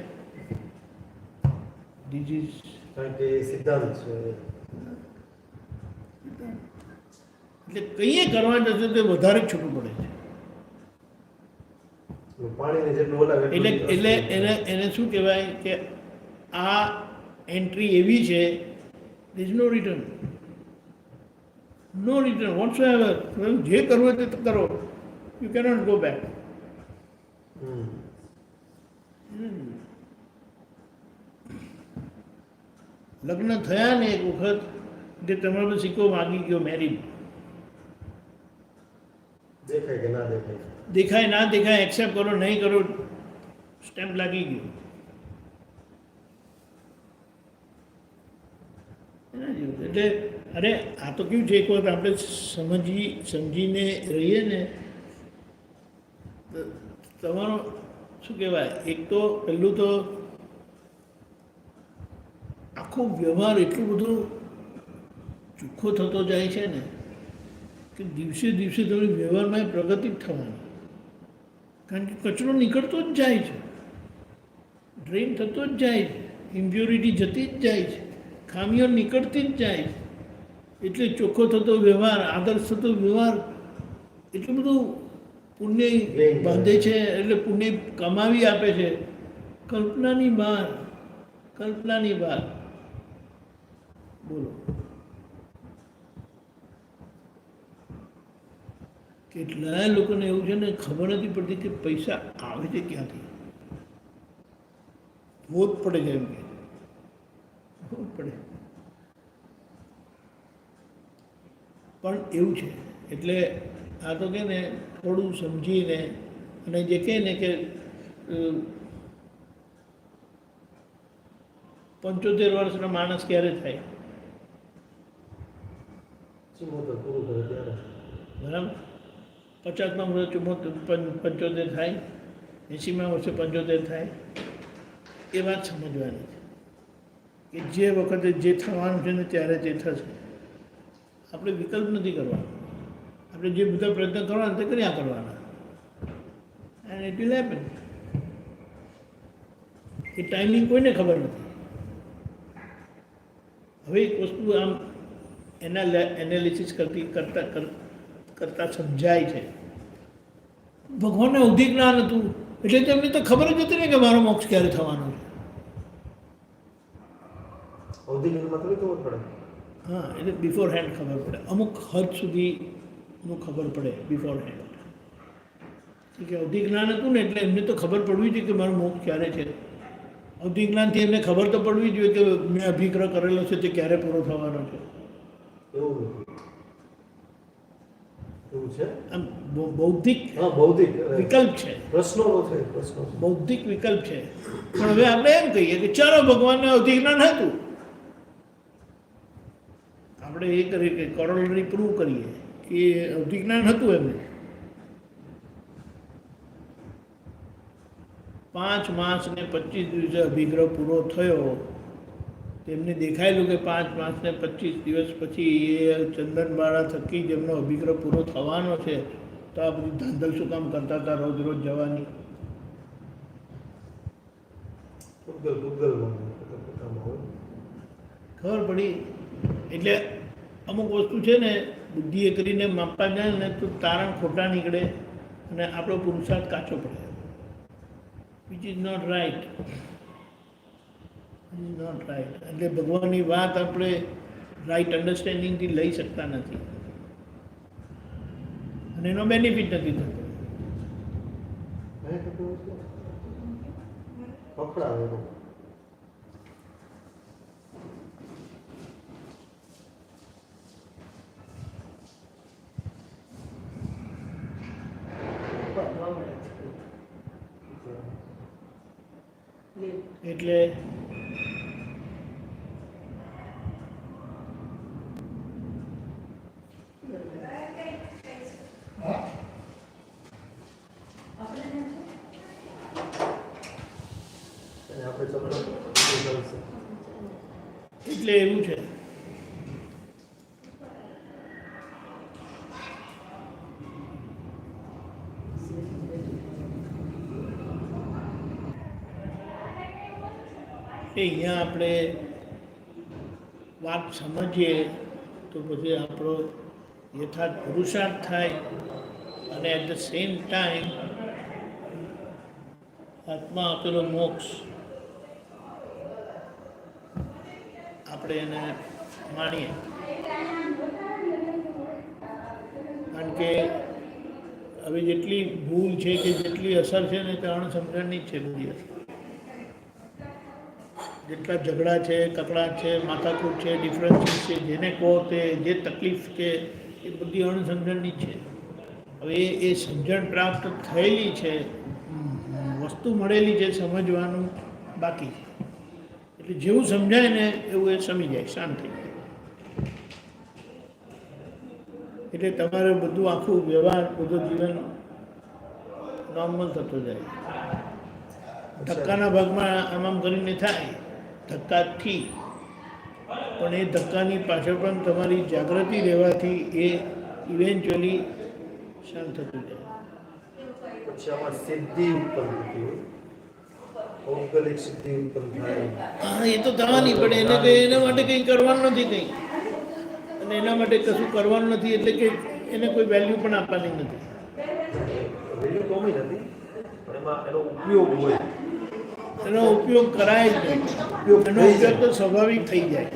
ધીસ ઇઝ કારણ કે એ સિદ્ધાંત છે. એટલે કંઈએ કરવા જશે તે વધારે જ છૂટવું પડે છે. પાણીને જેટલું ઓલાવે એટલે એટલે એને શું કહેવાય કે આ એન્ટ્રી એવી છે, there is no return. No return whatsoever. જે કરવું હોય તે કરો, you cannot go back. લગ્ન થયા ને એક વખત કે તમારો સિક્કો માગી ગયો મેરીડ, દેખાય કે ના દેખાય, દેખાય ના દેખાય, એક્સેપ્ટ કરો નહીં કરો, સ્ટેમ્પ લાગી ગયો. એના જેવું. એટલે અરે આ તો કેવું છે, એક વખત આપણે સમજીને રહીએ ને તો તમારો શું કહેવાય, એક તો પહેલું તો આખો વ્યવહાર એટલું બધું ચોખ્ખો થતો જાય છે ને કે દિવસે દિવસે તમારી વ્યવહારમાં પ્રગતિ જ થવાની. કારણ કે કચરો નીકળતો જ જાય છે, ડ્રેન થતો જ જાય છે, ઇમ્પ્યોરિટી જતી જ જાય છે, ખામીઓ નીકળતી જ જાય છે. એટલે ચોખ્ખો થતો વ્યવહાર, આદર્શ થતો વ્યવહાર એટલું બધું પુણ્ય બાંધે છે, એટલે પુણ્ય કમાવી આપે છે. કલ્પનાની બહાર, કલ્પનાની બહાર. બોલો કેટલાય લોકોને એવું છે ને, ખબર નથી પડતી કે પૈસા આવે છે ક્યાંથી. ભોગ પડે છે, એમ કે ભોગ પડે. પણ એવું છે એટલે આ તો કે ને થોડું સમજીને, અને જે કહે ને કે 75 વર્ષનો માણસ ક્યારે થાય? પૂરું કરે ત્યારે. બરાબર. 50માં વર્ષે 75 થાય, 80માં વર્ષે 75 થાય. એ વાત સમજવાની છે કે જે વખતે જે થવાનું છે ને ત્યારે જે થશે. આપણે વિકલ્પ નથી કરવાનો, આપણે જે બધા પ્રયત્ન કરવાના તે કર્યા કરવાના, and it will happen. A timing કોઈને ખબર નથી. હવે એક વસ્તુ આમ એનાલિસિસ કરતા સમજાય છે. ભગવાનને અવધિ જ્ઞાન હતું એટલે તેમને તો ખબર જ હતી ને કે મારો મોક્ષ ક્યારે થવાનો છે. અવધિ જ્ઞાનમાં થોડી ખબર પડે. હા, એટલે બિફોર હેન્ડ ખબર પડે, અમુક હદ સુધીનું ખબર પડે બિફોર હેન્ડ. કે અવધિ જ્ઞાન હતું ને એટલે એમને તો ખબર પડવી જોઈએ કે મારો મોક્ષ ક્યારે છે. અવધિ જ્ઞાનથી એમને ખબર તો પડવી જોઈએ કે મેં અભિગ્રહ કરેલો છે તે ક્યારે પૂરો થવાનો છે. એવું નથી, એવું છે આમ બૌદ્ધિક બૌદ્ધિક વિકલ્પ છે, પ્રશ્નો છે, પ્રશ્નો બૌદ્ધિક વિકલ્પ છે. પણ હવે આપણે એમ કહીએ કે ચાલો ભગવાનને અવધિ જ્ઞાન હતું, આપણે એ કરીએ કે કોરોલરી પ્રૂવ કરીએ કે અવધિ જ્ઞાન હતું એમને. 5 માસ ને 25 દિવસે અભિગ્રહ પૂરો થયો. તેમને દેખાયેલું કે 5 માસ ને 25 દિવસ પછી એ ચંદનબાળા થકી જેમનો અભિગ્રહ પૂરો થવાનો છે, તો આ બધી ધાંધલ શું કામ કરતા હતા રોજ રોજ જવાની? ખબર પડી. એટલે અમુક વસ્તુ છે ને બુદ્ધિએ કરીને માપવા જાય ને તો તારણ ખોટા નીકળે અને આપણો પુરુષાર્થ કાચો પડે, which is not right. Not right. એટલે ભગવાનની વાત આપણે રાઈટ અન્ડરસ્ટેન્ડિંગથી લઈ શકતા નથી અને એનો બેનિફિટ નથી થતો. નહીં થતું હોય તો પકડાવે લોકો. ભગવા મળે છે. એટલે અને આપણે ચક્ર પૂરું કરીશું. એટલે એવું છે. કે અહીંયા આપણે વાત સમજીએ તો પછી આપણો યથાર્થ પુરુષાર્થ થાય અને એટ ધ સેમ ટાઈમ આત્મા આપેલો મોક્ષ આપણે એને માણીએ. કારણ કે હવે જેટલી ભૂલ છે કે જેટલી અસર છે ને તે અણસમજણની જ છે બધી અસર. જેટલા ઝઘડા છે, કકડાટ છે, માથાકૂટ છે, ડિફરન્સીસ છે, જેને કહો તે જે તકલીફ છે એ બધી અણસમજણની જ છે. હવે એ સમજણ પ્રાપ્ત થયેલી છે, વસ્તુ મળેલી છે, સમજવાનું બાકી છે. એટલે જેવું સમજાય ને એવું એ સમી જાય, શાંત થઈ જાય. એટલે તમારે બધું આખું વ્યવહાર, બધું જીવન નોર્મલ થતો જાય. ધક્કાના ભાગમાં આમ કરીને થાય ધક્કાથી, પણ એ ધક્કાની પાછળ પણ તમારી જાગૃતિ રહેવાથી એ ઇવેન્ચ્યુઅલી શાંત થતું જાય. પછી આમાં સિદ્ધિ ઉત્પન્ન થતી હોય, ભૌગોલિક સિદ્ધિ ઉત્પન્ન થાય. હા, એ તો થવાની, પણ એને કંઈ એના માટે કંઈ કરવાનું નથી કંઈ, અને એના માટે કશું કરવાનું નથી એટલે કે એને કોઈ વેલ્યુ પણ આપવાની નથી. વેલ્યુ તો નથી, પણ એમાં એનો ઉપયોગ હોય. એનો ઉપયોગ કરાય જ નહીં. એનો ઉપયોગ તો સ્વાભાવિક થઈ જાય.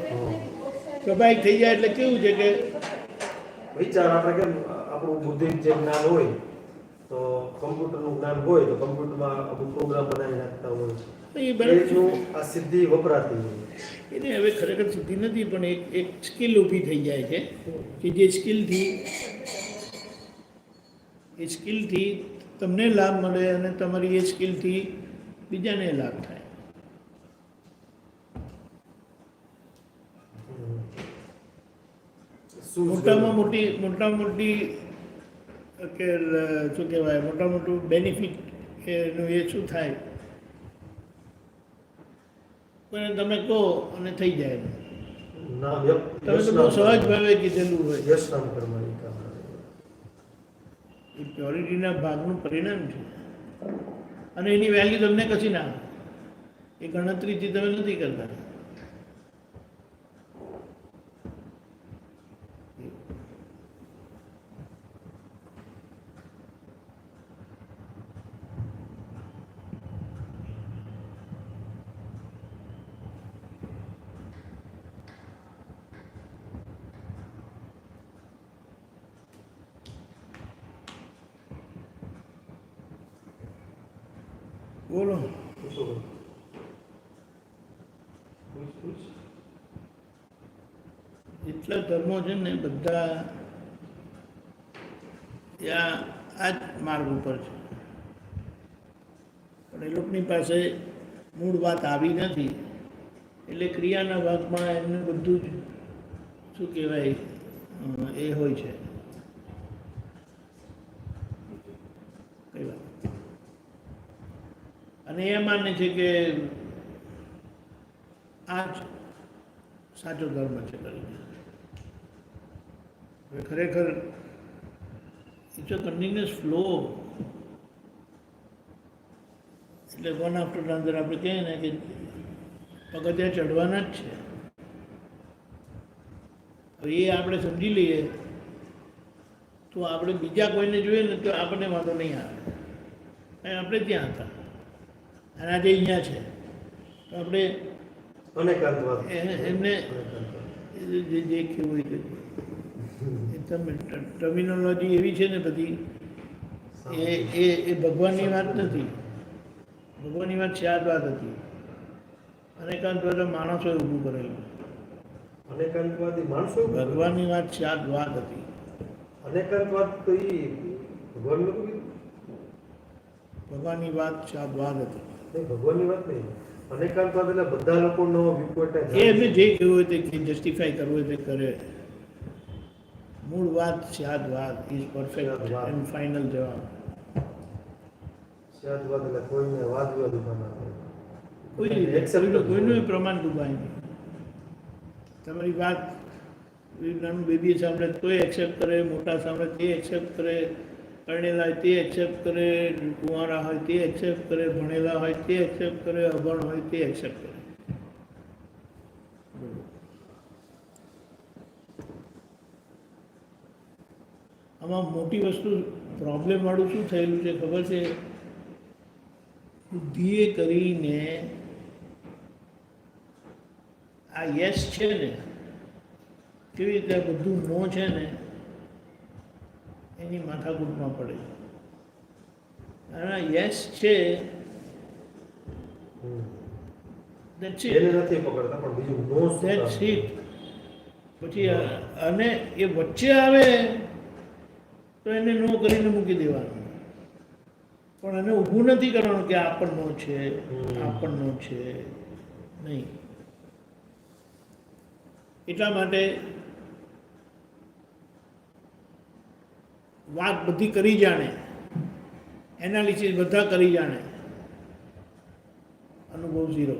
સ્વાભાવિક થઈ જાય એટલે કેવું છે કે વિચાર આપણે કેમ આપણું બુદ્ધિક જે જ્ઞાન હોય તો કમ્પ્યુટરનું જ્ઞાન હોય તો કમ્પ્યુટરમાં અમુક પ્રોગ્રામ બનાવી નાખતા હોય. એ એ બરાબર રીતનું આ સિદ્ધિ વપરાતી હોય. એને હવે ખરેખર સિદ્ધિ નથી, પણ એક સ્કિલ ઊભી થઈ જાય છે કે જે સ્કિલથી તમને લાભ મળે અને તમારી એ સ્કિલથી બીજાને લાભ થાય. મોટામાં મોટી કે શું કહેવાય, મોટું બેનિફિટ એનું એ શું થાય, પણ તમે કહો અને થઈ જાય. નામ તમે તો બહુ સહજ ભાવે કીધેલું હોય. યશ નામ કરવાની કામ. એ પ્યોરિટીના ભાગનું પરિણામ છે અને એની વેલ્યુ તમને કશી ના આવે. એ ગણતરીથી તમે નથી કરતા. બોલો. જેટલા ધર્મો છે ને બધા આ જ માર્ગ ઉપર છે, પણ એ લોકોની પાસે મૂળ વાત આવી નથી એટલે ક્રિયાના ભાગમાં એમને બધું જ શું કહેવાય એ હોય છે. કઈ વાત અને એ માને છે કે આ જ સાચો ધર્મ છે કરીને. હવે ખરેખર ઇટ્સ અ કન્ટિન્યુઅસ ફ્લો. એટલે વન આફ્ટર અનધર આપણે કહીએ ને કે પગથિયા ચડવાના જ છે. હવે એ આપણે સમજી લઈએ તો આપણે બીજા કોઈને જોઈએ ને તો આપણને વાંધો નહીં આવે. આપણે ત્યાં હતા અને આજે અહીંયા છે તો આપણે અનેકાંતવાદ. એમને અનેકાંતવાદ. જે કહેવું હોય તે. એ તમે ટર્મિનોલોજી એવી છે ને બધી એ ભગવાનની વાત નથી. ભગવાનની વાત શાદવાદ હતી. અનેકાંતવાદ માણસોએ ઊભું કરેલું. અનેકાંતવાદી માણસો ભગવાનની વાત શાદવાદ હતી. અનેકાંતવાદ તો ઈ ભગવાન લોકો ભગવાનની વાત શાદવાદ હતી. નહીં, ભગવાનની વાત નહીં. અનેકાંતવાદ એટલે બધા લોકોનો viewpoint એ એમને જે કહેવું હોય તે જસ્ટિફાઈ કરવું હોય તે કરે. મૂળ વાત શાદવાદ ઇઝ પરફેક્ટ શાદવાદ. એન્ડ ફાઇનલ જવાબ. શાદવાદ એટલે કોઈને વાદ વિવાદ ઉભા ના થાય. કોઈ રીતે કોઈનું પ્રમાણ દુભાય નહીં. તમારી વાત નાનું બેબી સાંભળે તોય એક્સેપ્ટ કરે, મોટા સાંભળે તે એક્સેપ્ટ કરે, પરણેલા હોય તે એક્સેપ્ટ કરે, કુંવારા હોય તે એક્સેપ્ટ કરે, ભણેલા હોય તે એક્સેપ્ટ કરે, અભણ હોય તે એક્સેપ્ટ કરે. આમાં મોટી વસ્તુ પ્રોબ્લેમ વાળું શું થયેલું છે ખબર છે? બુદ્ધિએ કરીને આ યસ છે ને, કેવી રીતે બધું નો છે ને એની માથાકૂટમાં પડે. અને યસ છે that's it. એને નથી પકડતા પણ બીજું નો શું That's કામ? it. પછી અને એ વચ્ચે આવે તો એને નો કરીને મૂકી દેવાનું. પણ એને ઊભું નથી કરવાનું કે આ પણ નો છે, આ પણ નો છે, નહીં. એટલા માટે વાત બધી કરી જાણે, એનાલિસિસ બધા કરી જાણે, અનુભવ ઝીરો.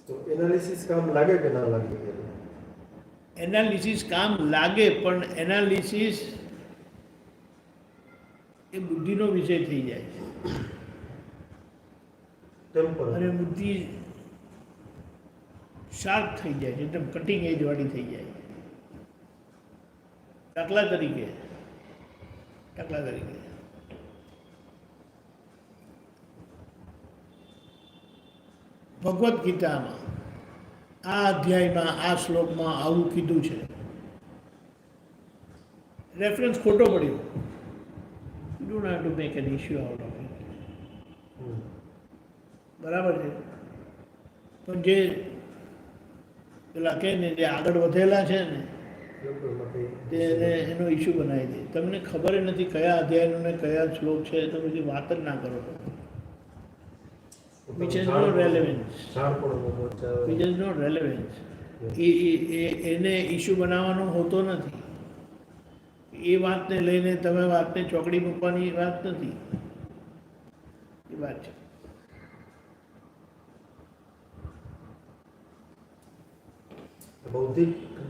તો એનાલિસિસ કામ લાગે કે ના લાગે? એનાલિસિસ કામ લાગે, પણ એનાલિસિસ એ બુદ્ધિનો વિષય થઈ જાય છે. ટેમ્પરરી. અને બુદ્ધિ શાર્પ થઈ જાય છે, એકદમ કટિંગ એજ વાળી થઈ જાય છે. દાખલા તરીકે ભગવદ્ ગીતામાં આ અધ્યાયમાં આ શ્લોકમાં આવું કીધું છે, રેફરન્સ ખોટો પડ્યો. You don't have to make N issue out of it. બરાબર છે. પણ જે પેલા કહે ને જે આગળ વધેલા છે ને તે એનો ઇશ્યુ બનાવી દે. તમને ખબર નથી કયા અધ્યાયનો ને કયા શ્લોક છે તો પછી વાત જ ના કરો. Which has no relevance. Which has no relevance. એને ઇશ્યુ બનાવવાનો હોતો નથી. એ વાતને લઈને તમે વાતને ચોકડી મૂકવાની વાત નથી. એ વાત છે.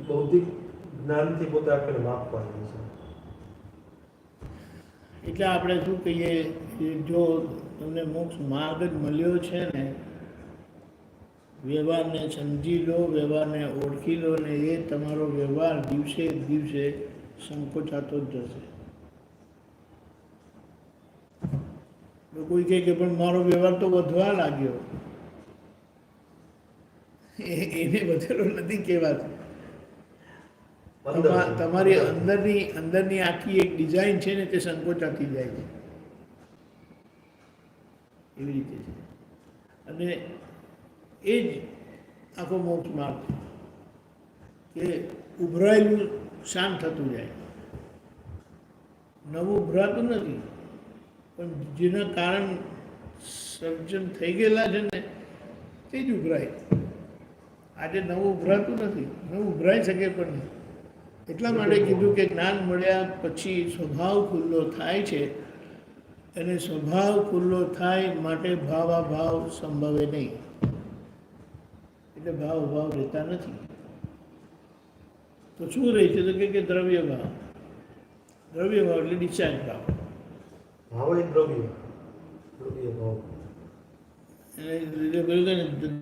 બૌદ્ધિક જ્ઞાનથી પોતે આપણને માપવાનું છે. એટલે આપણે શું કહીએ કે જો તમને મોક્ષ માર્ગ જ મળ્યો છે ને, વ્યવહારને સમજી લો, વ્યવહારને ઓળખી લો ને એ તમારો વ્યવહાર દિવસે દિવસે સંકોચાતો જ જશે. કોઈ કહે કે પણ મારો વ્યવહાર તો વધવા લાગ્યો. એને વધેલો નથી કહેવાતું. તમારી અંદરની આખી એક ડિઝાઇન છે ને તે સંકોચાતી જાય છે. એવી રીતે છે. અને એ જ આખો મોક્ષ માર્ગ છે કે ઉભરાયેલું શાંત થતું જાય. નવું ઉભરાતું નથી, પણ જેના કારણ સર્જન થઈ ગયેલા છે ને તે જ ઉભરાય. આજે નવું ઉભરાતું નથી, નવું ઉભરાઈ શકે પણ નહીં. એટલા માટે કીધું કે જ્ઞાન મળ્યા પછી સ્વભાવ ખુલ્લો થાય છે, અને સ્વભાવ ખુલ્લો થાય માટે ભાવાભાવ સંભવે નહીં. એટલે ભાવ ભાવ રહેતા નથી. તો શું રહે છે? તો કે દ્રવ્ય ભાવ. દ્રવ્ય ભાવ એટલે ડિસ્ચાર્જ ભાવ. ભાવ એ દ્રવ્ય ભાવ.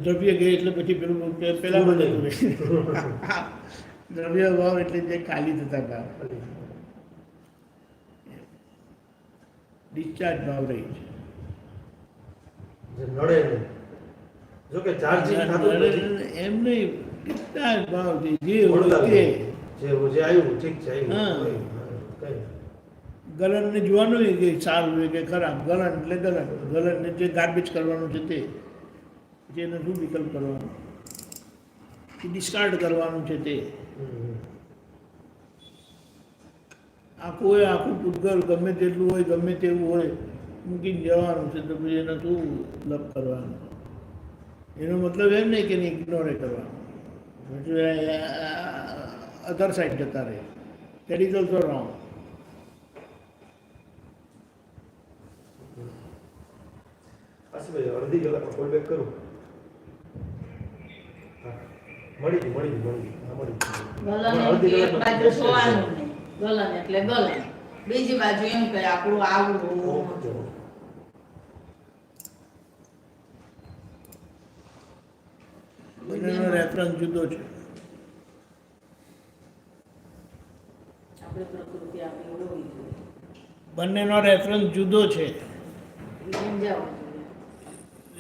દ્રવ્ય ગઈ એટલે પછી પેલું પેલા બધું રહે. દ્રવ્ય ભાવ એટલે જે ખાલી થતા ભાવ, ડિસ્ચાર્જ ભાવ રહી છે. જે નડે નહીં. જો કે ચાર્જિંગ થતું જ નથી. એમ નહીં, કેટલા ભાવ છે જે હોય મળતા તે. જે આવ્યું ઠીક છે હા. આવ્યું કઈ ગલનને જોવાનું નહીં કે સારું છે કે ખરાબ. ગલન એટલે ગલન. ગલનને જે ગાર્બેજ કરવાનું છે તે, જે એનો શું વિકલ્પ કરવાનો, ડિસ્કાર્ડ કરવાનું છે તે. આખું હોય, આખું પૂતગલ ગમે તેટલું હોય, ગમે તેવું હોય, મૂકીને જવાનું છે. તો પછી એનો શું લપ કરવાનો? એનો મતલબ એમ નહીં કે ઇગ્નોર કરવાનું, અધર સાઈડ જતા રહે. That is also wrong. આશીભાઈ અડધી કલાકમાં કોલ બેક કરું. હા, મળી ગયું. હા, મળી ગયું. ગલન એક બાજુ સોવાનું નહીં. ગલન એટલે ગલન, બીજી બાજુ એમ કે આપણું આવડું. ઓકે. બંનેનો રેફરન્સ જુદો છે. આપણી પ્રકૃતિ આપણી ઓળખવી જોઈએ. બંનેનો રેફરન્સ જુદો છે. એ સમજાવવું જોઈએ.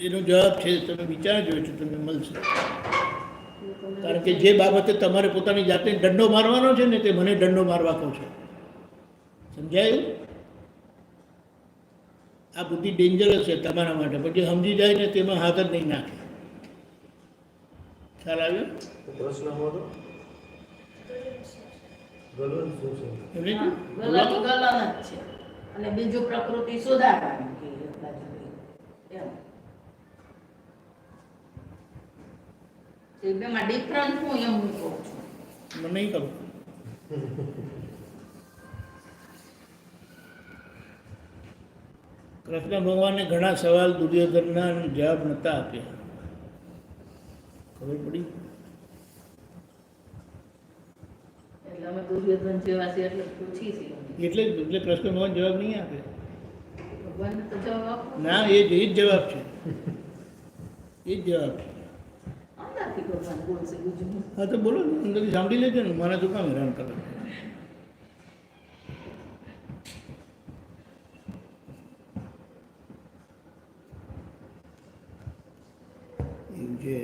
એનો જવાબ છે, તમે વિચારજો છો, તમને મળશે. લોકોને કારણ કે જે બાબતે તમારે પોતાની જાતે દંડો મારવાનો છે ને, તે મને દંડો મારવા કહો છો. સમજાયું? આ બુદ્ધિ ડેન્જરસ છે તમારા માટે. પછી સમજી જાય ને તેમાં હાથ જ નહીં નાખે. ખ્યાલ આવ્યો? પ્રશ્ન હતો ગલન શું છે? એમને હા, ગલન ઈ ગલન જ છે. અને બીજું પ્રકૃતિ સુધારવાની કે એક બાજુ એમ. એ બેમાં ડિફરન્સ હું એમ હું કહું છું. મને નહીં ખબર. કૃષ્ણ ભગવાનને ઘણા સવાલ દુર્યોધનના જવાબ નહોતા આપ્યા. ખબર પડી? એટલે અમે દુર્યોધન જેવા છે એટલે પૂછી છીએ. એટલે કૃષ્ણ ભગવાન જવાબ નહીં આપે. ભગવાનને તો જવાબ આપો. ના, એ જ જવાબ છે. એ જ જવાબ છે. અંદરથી ભગવાન બોલશે બીજું હું. હા તો બોલો ને, અંદરથી સાંભળી લેજો ને. મારા શું કામ હેરાન કરે? એવું છે.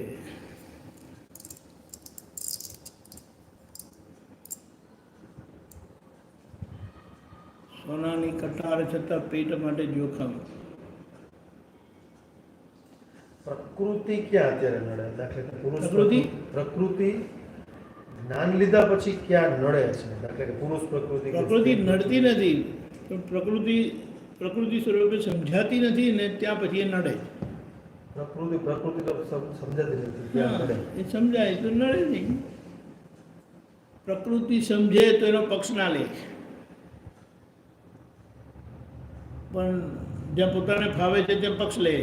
સોનાની કટાર છતાં પેટ માટે જોખમ. પ્રકૃતિ ક્યાં અત્યારે નડે? દાખલા કે પુરુષ પ્રકૃતિ? પ્રકૃતિ જ્ઞાન લીધા પછી ક્યાં નડે છે? દાખલા કે પુરુષ પ્રકૃતિ કે પ્રકૃતિ સ્ત્રી નડતી નથી, પણ પ્રકૃતિ સ્વરૂપે સમજાતી નથી ને ત્યાં પછી એ નડે. પ્રકૃતિ તો સમજાતી નથી ક્યાં હા, નડે. એ સમજાય તો નડે નહીં. પ્રકૃતિ સમજે તો એનો પક્ષ ના લે, પણ જ્યાં પોતાને ફાવે છે ત્યાં પક્ષ લે,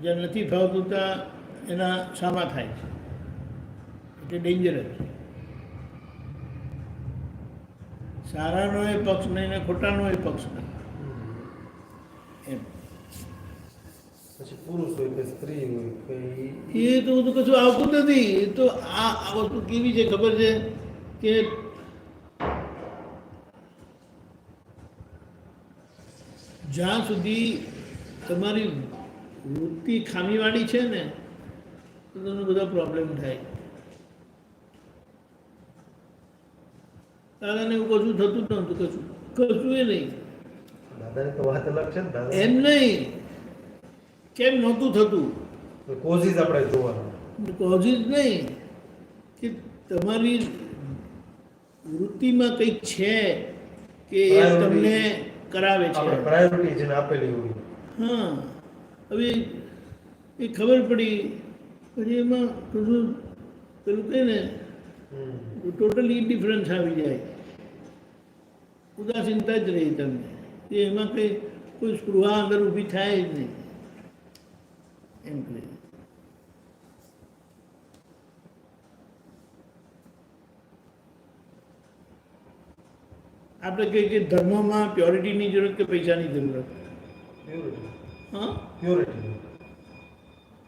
જ્યાં નથી ફાવતું ત્યાં એના સામા થાય છે. એટલે ડેન્જરસ. સારાનો એ પક્ષ નહીં ને ખોટાનો એ પક્ષ નહીં. એમ પછી પુરુષ હોય કે સ્ત્રી હોય કે એ તો બધું કશું આવતું નથી. એ તો આ વસ્તુ કેવી છે ખબર છે કે જ્યાં સુધી તમારી વૃત્તિ ખામીવાળી છે ને, તો તમને બધા પ્રોબ્લેમ થાય. દાદાને એવું કશું થતું જ નહોતું, કશું એ નહીં. દાદાની તો વાત અલગ છે ને. દાદા એમ નહીં, કેમ નહોતું થતું? કોઝિસ આપણે જોવાના. કોઝિસ નહીં કે તમારી વૃત્તિમાં કંઈક છે કે એ તમને કરાવે છે. આપણે પ્રાયોરિટી જેને આપેલી હોય. હા, હવે એ ખબર પડી પછી એમાં કશું પેલું કહે ને, ટોટલી ઇન્ડિફરન્સ આવી જાય. ઉદાસીનતા જ રહી તમને. એમાં કંઈ કોઈ સ્પૃહા અંદર ઊભી થાય જ નહીં. એમ કહે આપણે કહીએ કે ધર્મમાં પ્યોરિટીની જરૂરત કે પૈસાની જરૂરત? પ્યોરિટી. હા, પ્યોરિટી.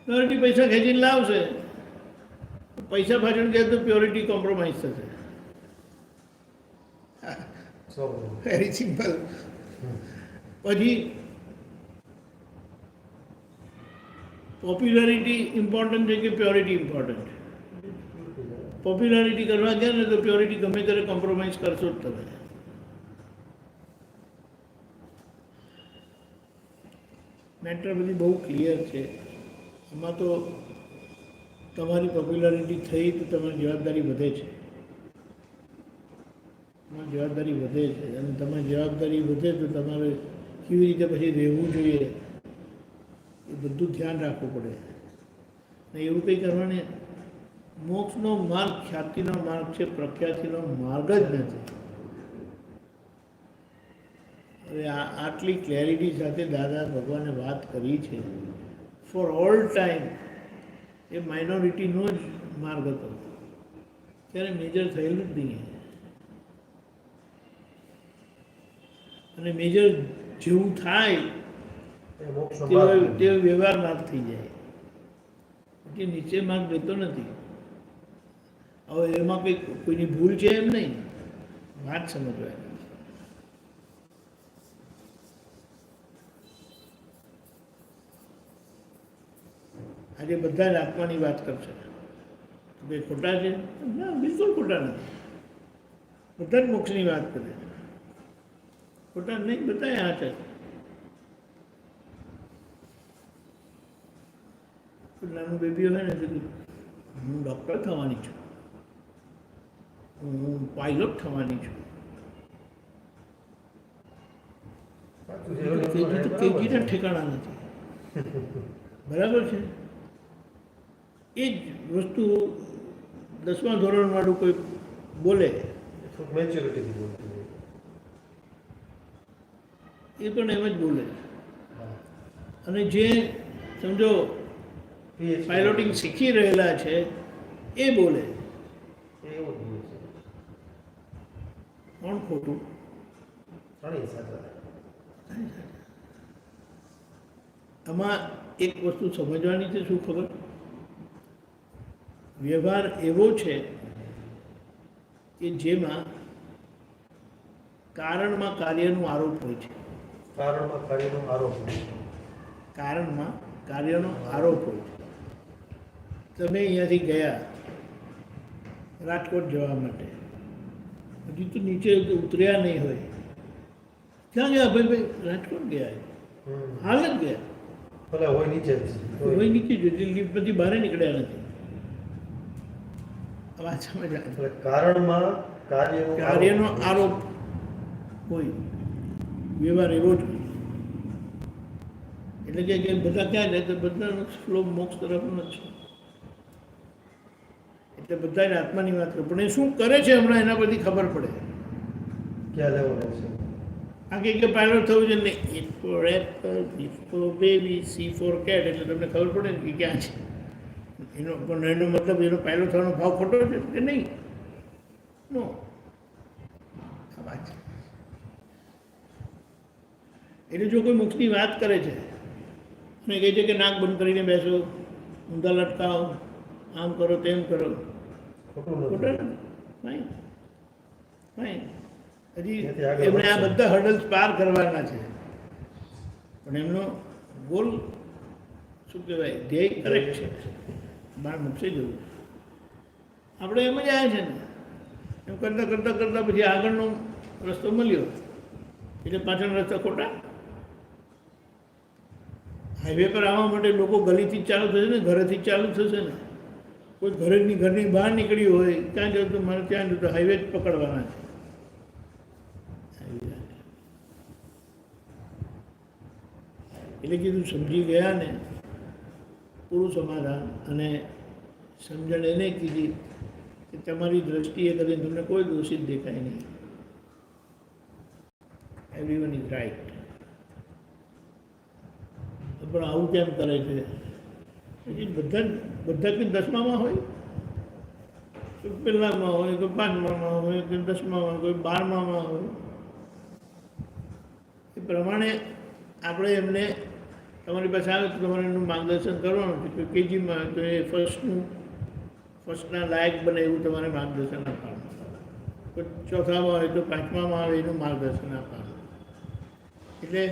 પ્યોરિટી પૈસા ખેંચીને લાવશે, પૈસા પાછળ ગયા તો પ્યોરિટી કોમ્પ્રોમાઇઝ થશે. Very simple. પછી પોપ્યુલારિટી ઇમ્પોર્ટન્ટ છે કે પ્યોરિટી ઇમ્પોર્ટન્ટ છે? પોપ્યુલારિટી કરવા ગયા ને તો પ્યોરિટી ગમે ત્યારે કોમ્પ્રોમાઇઝ કરશો જ તમે. મેટર બધી બહુ ક્લિયર છે. એમાં તો તમારી પોપ્યુલારિટી થઈ તો તમારી જવાબદારી વધે છે. તમારી જવાબદારી વધે છે અને તમારી જવાબદારી વધે તો તમારે કેવી રીતે પછી રહેવું જોઈએ એ બધું ધ્યાન રાખવું પડે. ને એવું કંઈ કરવાને મોક્ષનો માર્ગ ખ્યાતિનો માર્ગ છે, પ્રખ્યાતિનો માર્ગ જ નથી. હવે આટલી ક્લેરિટી સાથે દાદા ભગવાને વાત કરી છે. ફોર ઓલ ટાઈમ એ માઇનોરિટીનો જ માર્ગ હતો, ત્યારે મેજર થયેલું જ નહીં. અને મેજર જેવું થાય એ મોક્ષનો માર્ગ તે વ્યવહાર માર્ગ થઈ જાય, કે નીચે માર્ગ લેતો નથી. હવે એમાં કંઈ કોઈની ભૂલ છે એમ નહીં, વાત સમજવાની. આજે બધા જ આત્માની વાત કરશે તો કંઈ ખોટા છે? ના, બિલકુલ ખોટા નથી. બધા જ મોક્ષની વાત કરે છે, ખોટા નહીં, બધા આ છે. નાનું બેબી હોય ને તો હું ડૉક્ટર થવાની છું, હું પાયલોટ થવાની છું, કેજીના ઠેકાણા નથી. બરાબર છે? એ જ વસ્તુ 10મા ધોરણવાળું કોઈ બોલે મેચ્યોરિટીથી બોલતું હોય. એ પણ એમ જ બોલે. અને જે સમજો PhD પાયલોટિંગ શીખી રહેલા છે એ બોલે. એ એવું જ બોલે છે. કોણ ખોટું? ઘણી સાચા. આમાં એક વસ્તુ સમજવાની છે. શું ખબર? વ્યવહાર એવો છે કે જેમાં કારણમાં કાર્યનો આરોપ હોય છે. કારણમાં કાર્યનો આરોપ હોય. કારણમાં કાર્યનો આરોપ હોય છે. તમે અહીંયાથી ગયા રાજકોટ જવા માટે, હજી તો નીચે ઉતર્યા નહીં હોય, ક્યાં ગયા? ભાઈ રાજકોટ ગયા, હાલ જ ગયા. ભલે હોય નીચે જ હોય નીચે જ, લિફ્ટમાંથી બહાર નીકળ્યા નથી. વાત સમજ? એટલે કારણમાં કાર્યનો આરોપ હોય, વ્યવહાર એવો જ હોય. એટલે કે બધા ક્યાં જાય તો બધાનો શ્લોક મોક્ષ તરફનો જ છે. એટલે બધાને આત્માની વાત કરે, પણ એ શું કરે છે હમણાં એના પરથી ખબર પડે. ક્યાં લેવલ છે? આ કે પાયલોટ થવું છે ને, A for apple, B for baby, C for cat, એટલે તમને ખબર પડે ને કે ક્યાં છે. એનો મતલબ એનો પાયલોટ થવાનો ભાવ ખોટો છે કે નહીં? નો. આ વાત છે. એટલે જો કોઈ મોક્ષની વાત કરે છે અને કહે છે કે નાક બંધ કરીને બેસો, ઊંધા લટકાવો, આમ કરો તેમ કરો, ખોટું ખોટા નથી. નથી. Fine fine. હજી એમણે આ બધા હર્ડલ્સ પાર કરવાના છે, પણ એમનો ગોલ શું કહેવાય, ધ્યેય કરેક્ટ છે. બહાર મૂકશે જવું. આપણે એમ જ આવ્યા છે ને, એમ કરતાં કરતાં કરતાં પછી આગળનો રસ્તો મળ્યો એટલે પાછળનો રસ્તા ખોટા. હાઈવે પર આવવા માટે લોકો ગલીથી જ ચાલુ થશે ને, ઘરેથી જ ચાલુ થશે ને. કોઈ ઘરની બહાર નીકળ્યું હોય ત્યાં જવું તો મારે ત્યાં જવું તો હાઈવે જ પકડવાના છે. એટલે કીધું સમજી ગયા ને, પૂરું સમાધાન. અને સમજણ એને કીધી કે તમારી દ્રષ્ટિએ કદી તમને કોઈ દોષિત દેખાય નહીં. Everyone is right. પણ આવું કેમ કરે છે? બધા કે 10મામાં હોય, કોઈ પહેલામાં હોય, કોઈ 5મામાં હોય, કોઈ 10મામાં, કોઈ 12મામાં હોય. એ પ્રમાણે આપણે એમને, તમારી પાસે આવે તો તમારે એનું માર્ગદર્શન કરવાનું છે. કોઈ કેજીમાં તો એ ફર્સ્ટના લાયક બને એવું તમારે માર્ગદર્શન આપવાનું. કોઈ 4થામાં હોય તો 5મામાં આવે એનું માર્ગદર્શન આપવાનું. એટલે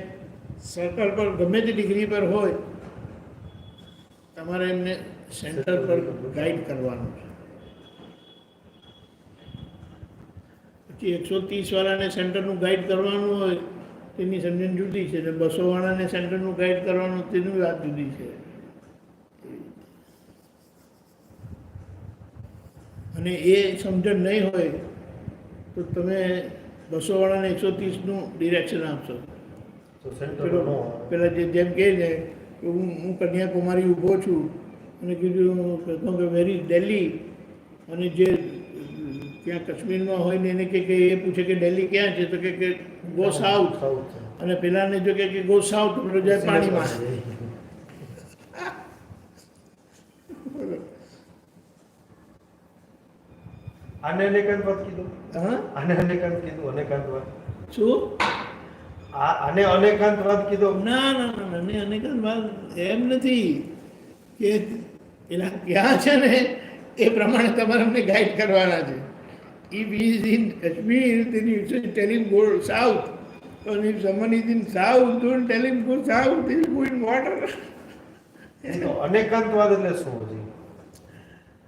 સર્કલ પર ગમે તે ડિગ્રી પર હોય તમારે એમને સેન્ટર પર ગાઈડ કરવાનું છે. પછી 130 વાળાને સેન્ટરનું ગાઈડ કરવાનું હોય તેની સમજણ જુદી છે, અને 200 વાળાને સેન્ટરનું ગાઈડ કરવાનું તેની વાત જુદી છે. અને એ સમજણ નહીં હોય તો તમે 200 વાળાને 130નું ડિરેક્શન આપશો. તો સેન્ટર પેલા જેમ કહે છે કે હું કન્યાકુમારી ઊભો છું અને કીધું કે વેરી દિલ્હી, અને જે ત્યાં કાશ્મીરમાં હોય ને એને કે એ પૂછે કે દિલ્હી ક્યાં છે, તો કે ગો સાઉથ, અને પેલાને જો કે ગો સાઉથ તો જાય પાણીમાં. આને અનેકાંતવાદ કીધું. હા, આને અનેકાંત કીધું. અનેકાંતવાદ શું? આને અનેકાંતવાદ કીધો. ના ના ના ના, નહીં, અનેકાંત વાત એમ નથી કે પેલા ક્યાં છે ને એ પ્રમાણે તમારે અમને ગાઈડ કરવાના છે. If he is in Kashmir, then you should tell him go south. And if someone is in south, don't tell him go south, he will go in water. તો અનેકાંતવાદ એટલે શું છે?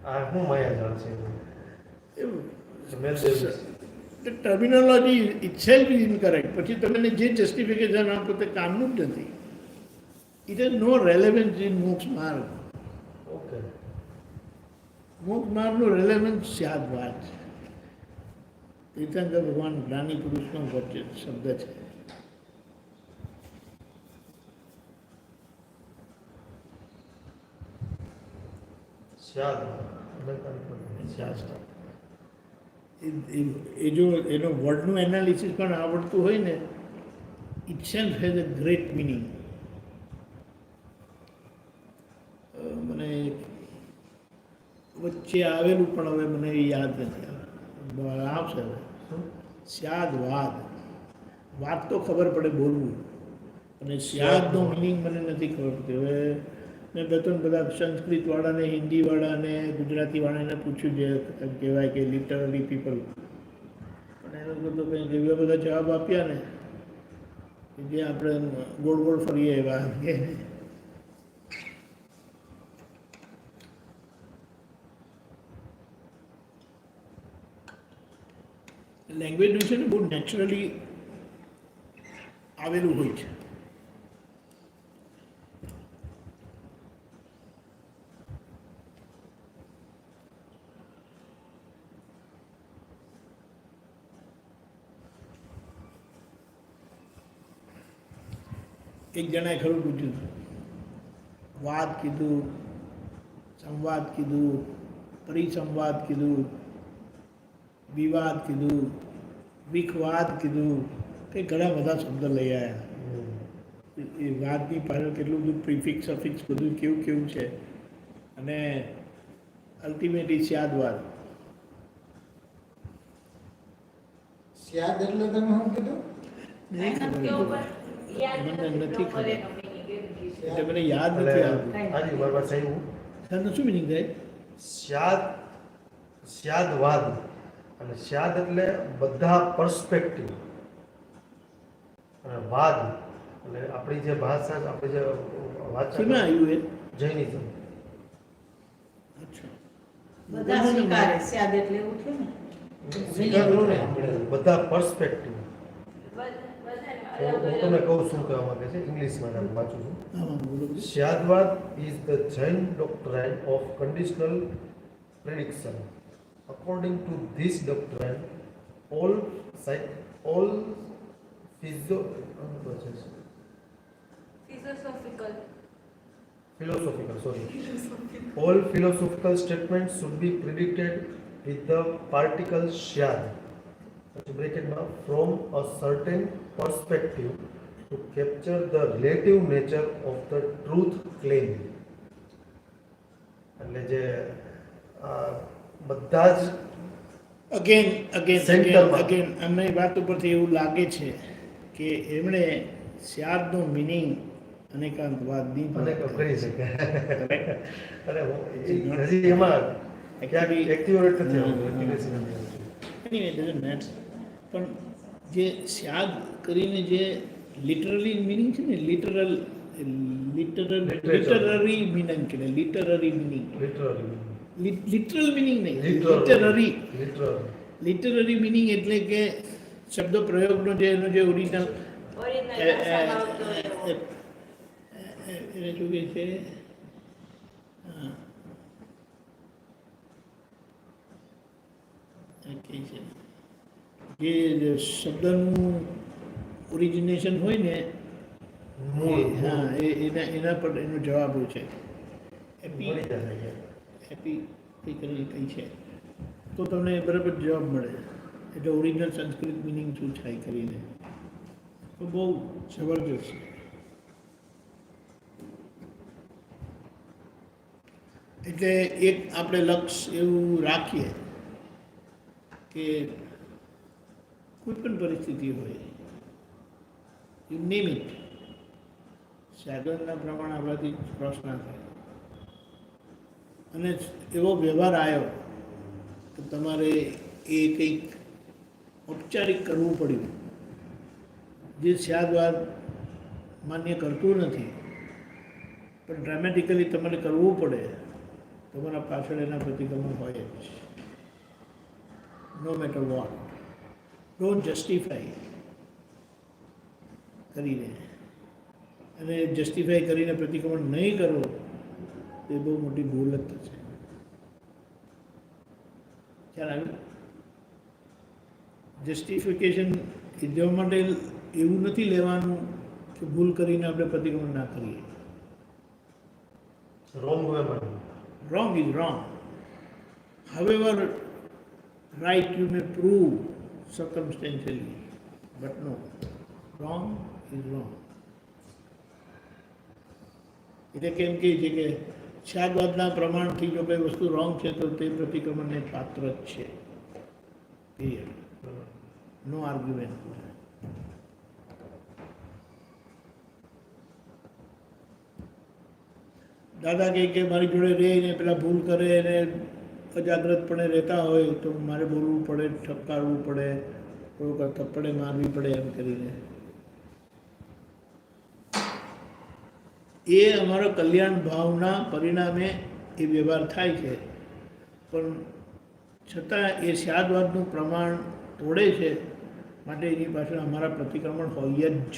આ હું માયાજાળ છે? The terminology itself is incorrect. પછી તમે જે જસ્ટિફિકેશન આપો તે કામનું જ નથી. It has no relevance in મોક્ષ માર્ગ. ઓકે. મોક્ષ માર્ગનું રેલેવન્સ સ્યાદવાદ છે. તીર્થંકર ભગવાન જ્ઞાની પુરુષનો વચ્ચે શબ્દ છે. એ જો એનો વર્ડનું એનાલિસિસ પણ આવડતું હોય ને, it self has a great meaning. મને વચ્ચે આવેલું પણ હવે મને યાદ નથી આવશે. હવે સ્યાદવાદ, વાત તો ખબર પડે બોલવું, અને સ્યાદનો મિનિંગ મને નથી ખબર પડતી. હવે મેં બધા સંસ્કૃતવાળાને, હિન્દીવાળાને, ગુજરાતીવાળાને પૂછ્યું છે, કહેવાય કે લિટરલી પીપલ, પણ એ લોકો તો કંઈક એવા બધા જવાબ આપ્યા ને કે જે આપણે ગોળ ગોળ ફરીએ એવા. લેંગ્વેજનું છે ને બહુ નેચરલી આવેલું હોય છે. એક જણાએ ખરું પૂછ્યું, વાદ કીધું, સંવાદ કીધું, પરિસંવાદ કીધું, વિવાદ કીધું, વિખવાદ કીધું, કે ઘણા બધા શબ્દ લઈ આવ્યા. એ વાદની પાછળ કેટલું બધું પ્રિફિક્સ અફિક્સ બધું કેવું કેવું છે, અને અલ્ટિમેટલી સ્યાદવાદ. સ્યાદ એટલે તમે શું કીધું? નહીં ખબર, મને નથી ખબર, એટલે મને યાદ નથી આવતું. હાજી, મારી પાસે આવ્યું. શાનું શું મિનિંગ થાય? સ્યાદવાદ, અને સ્યાદ એટલે બધા પર્સપેક્ટિવ, અને વાદ એટલે આપણી જે ભાષા, આપણે જે વાંચા, શેમાં આવ્યું એ? જૈનિઝમ. અચ્છા, બધા સ્વીકારે સ્યાદ એટલે એવું થયું ને. સ્વીકારવું ને, બધા પર્સપેક્ટિવ. હું તમને કહું શું કહેવા માંગે છે, ઇંગ્લિશમાં નામ વાંચું છું. હા, બોલો. Syadvad is the Jain doctrine of conditional prediction. According to this doctrine, all philosophical statements should be predicted with the particle syad, from a certain perspective, to capture the relative nature of the truth claim. એટલે જે બધા જ again સેન્ટરમાં. અમને વાત ઉપરથી એવું લાગે છે કે એમણે સ્યાદનો મિનિંગ અનેકાંતવાદની અનેક કરી શકે. અરે હજી એમાં ક્યાંક એક્ટિવેટ નથી આવતું. Anyway, it doesn't matter. પણ જે સ્યાદ કરીને જે લિટરલી મિનિંગ છે ને, લિટરલ લિટરરી મિનિંગ કે literary meaning literally literal meaning નહીં લિટરરી મિનિંગ એટલે કે શબ્દ પ્રયોગનો જે એનો જે ઓરિજિનલ એને શું કહે છે કહે છે જે શબ્દનું ઓરિજિનેશન હોય ને હા એના પર એનો જવાબ હોય છે હેપી કરી કઈ છે તો તમને બરાબર જવાબ મળે એટલે ઓરિજિનલ સંસ્કૃત મિનિંગ શું છે કરીને તો બહુ જબરજસ્ત છે. એટલે એક આપણે લક્ષ્ય એવું રાખીએ કે કોઈ પણ પરિસ્થિતિ હોય યુ નેમ ઇટ સાધનના પ્રમાણે આપણાથી ક્રોસ ના થાય અને એવો વ્યવહાર આવ્યો તો તમારે એ કંઈક ઔપચારિક કરવું પડ્યું જે સ્યાદવાદ માન્ય કરતું નથી પણ ડ્રામેટિકલી તમારે કરવું પડે તમારા પાછળ એના પ્રતિક્રમણ હોય જ no matter what don't justify કરીને અને જસ્ટિફાઈ કરીને પ્રતિક્રમણ નહીં કરો એ બહુ મોટી ભૂલ જ થશે. ખ્યાલ આવ્યું? જસ્ટિફિકેશન જવા માટે એવું નથી લેવાનું કે ભૂલ કરીને આપણે પ્રતિક્રમણ ના કરીએ. Wrong is wrong. However, right you may prove circumstantially, but no, wrong is wrong. એટલે કેમ કહે છે કે સ્યાદવાદના પ્રમાણથી જો કોઈ વસ્તુ રોંગ છે તો તે પ્રતિક્રમણને પાત્ર જ છે. નો આર્ગ્યુમેન્ટ. દાદા કહે કે મારી જોડે રહીને પેલા ભૂલ કરે અને અજાગ્રતપણે રહેતા હોય તો મારે બોલવું પડે, ઠપકારવું પડે, થોડુંક થપ્પડે મારવી પડે એમ કરીને. એ અમારો કલ્યાણ ભાવના પરિણામે એ વ્યવહાર થાય છે, પણ છતાં એ સ્યાદવાદનું પ્રમાણ તોડે છે, માટે એની પાછળ અમારા પ્રતિક્રમણ હોય જ.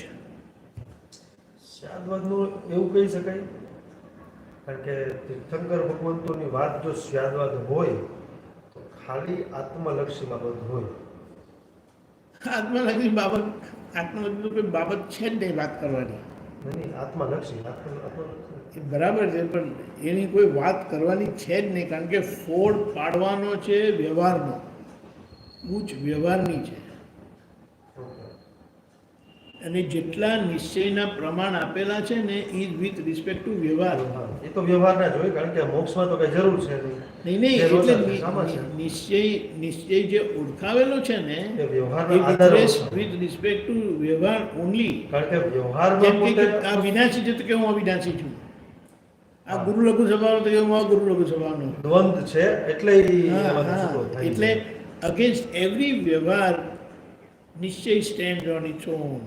સ્યાદવાદનું એવું કહી શકાય કારણ કે તીર્થંકર ભગવંતોની વાત જો સ્યાદવાદ હોય તો ખાલી આત્મલક્ષી બાબત હોય. આત્મલક્ષી બાબત આત્મલક્ષી કોઈ બાબત છે જ નહીં વાત કરવાની. નહીં, આત્મલક્ષી એ બરાબર છે, પણ એની કોઈ વાત કરવાની છે જ નહીં, કારણ કે ફોડ પાડવાનો છે વ્યવહારનો, ઉચ્ચ વ્યવહારની છે. અને જેટલા નિશ્ચયના પ્રમાણ આપેલા છે ને એ વિથ રિસ્પેક્ટ ટુ વ્યવહાર. એ તો વ્યવહારના જ હોય કારણ કે મોક્ષમાં તો કઈ જરૂર છે નહીં. એટલે નિશ્ચય જે ઓળખાવેલો છે ને એ વ્યવહારના એ આધારે વિથ રિસ્પેક્ટ ટુ વ્યવહાર ઓનલી. કારણ કે વ્યવહારમાં પોતે આ વિનાશી છે તો કે હું અવિનાશી છું, આ ગુરુ લઘુ સ્વભાવ તો કે હું આ ગુરુ લઘુ સ્વભાવનો દ્વંદ છે એટલે એટલે અગેન્સ્ટ એવરી વ્યવહાર નિશ્ચય સ્ટેન્ડ ઓન ઇટ્સ ઓન.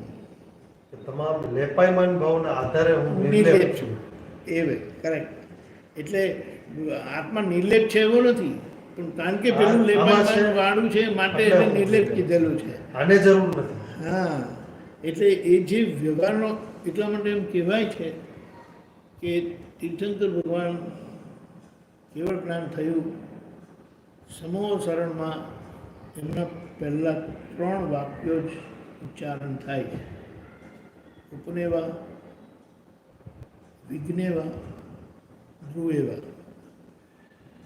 તમામ લેપાયમાન ભાવના આધારે હું નિર્લેપ છું. એ કરેક્ટ. એટલે આત્મા નિર્લેપ છે એવો નથી, પણ કારણ કે પેલું લેપાયમાન વાળું છે માટે એને નિર્લેપ કીધેલું છે. આને જરૂર નથી. હા, એટલે એ જે વ્યવહારનો એટલા માટે એમ કહેવાય છે કે તીર્થંકર ભગવાન કેવળ જ્ઞાન થયું સમૂહ શરણમાં એમના પહેલાં 3 વાક્યો જ ઉચ્ચારણ થાય છે. ઉપનેવા, વિઘ્નેવા, ધ્રુવેવા.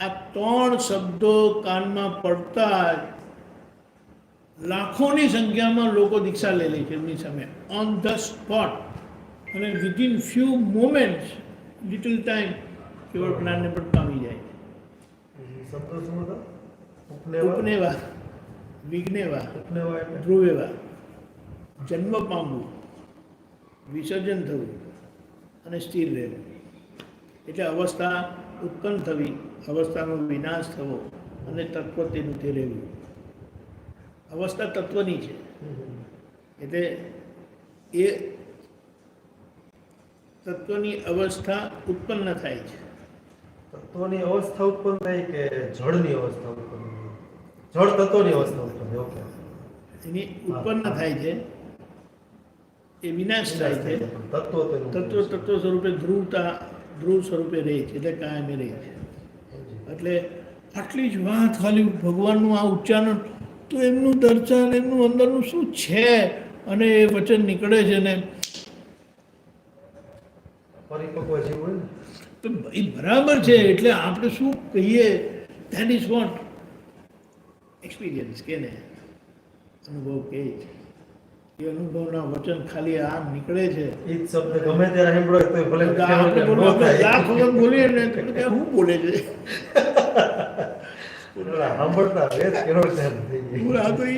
આ 3 શબ્દો કાનમાં પડતા જ લાખોની સંખ્યામાં લોકો દીક્ષા લઈ લે છે એમની સામે ઓન ધ સ્પોટ, અને within few moments little time કેવળ જ્ઞાનને પણ પામી જાય છે. શબ્દો શું હતા? ઉપનેવા, વિઘ્નેવા, ઉપનેવા એટલે ધ્રુવેવા. જન્મ પામવું, વિસર્જન થવું અને સ્થિર રહેવું. એટલે અવસ્થા ઉત્પન્ન થવી, અવસ્થાનો વિનાશ થવો અને તત્વ તેનું તે રહેવું. અવસ્થા તત્વની છે, એટલે એ તત્વની અવસ્થા ઉત્પન્ન થાય છે. તત્વની અવસ્થા ઉત્પન્ન થાય કે જળની અવસ્થા ઉત્પન્ન થાય? જળ તત્વની અવસ્થા ઉત્પન્ન થાય. ઓકે. એની ઉત્પન્ન થાય છે, એ વિનાશ થાય છે. તત્વ સ્વરૂપે ધ્રુવ સ્વરૂપે રહે છે, એટલે કાયમી રહે છે. એટલે આટલી જ વાત ખાલી ભગવાનનું આ ઉચ્ચારણ, તો એમનું દર્શન, એમનું અંદરનું શું છે, અને એ વચન નીકળે છે ને, પરિપક્વ જીવ હોય ને, તો એ બરાબર છે. એટલે આપણે શું કહીએ, ધેટ ઇઝ વોટ એક્સપિરિયન્સ કે ને અનુભવ કહે છે. એ અનુભવના વચન ખાલી આમ નીકળે છે. એ જ શબ્દ ગમે ત્યારે સાંભળો તો ભલે આપણે બોલો, આપણે લાખ વખત બોલીએ ને તો કે શું બોલે છે. સાંભળતા વેદ કેવો ધ્યાન થઈ ગયું. આ તો એ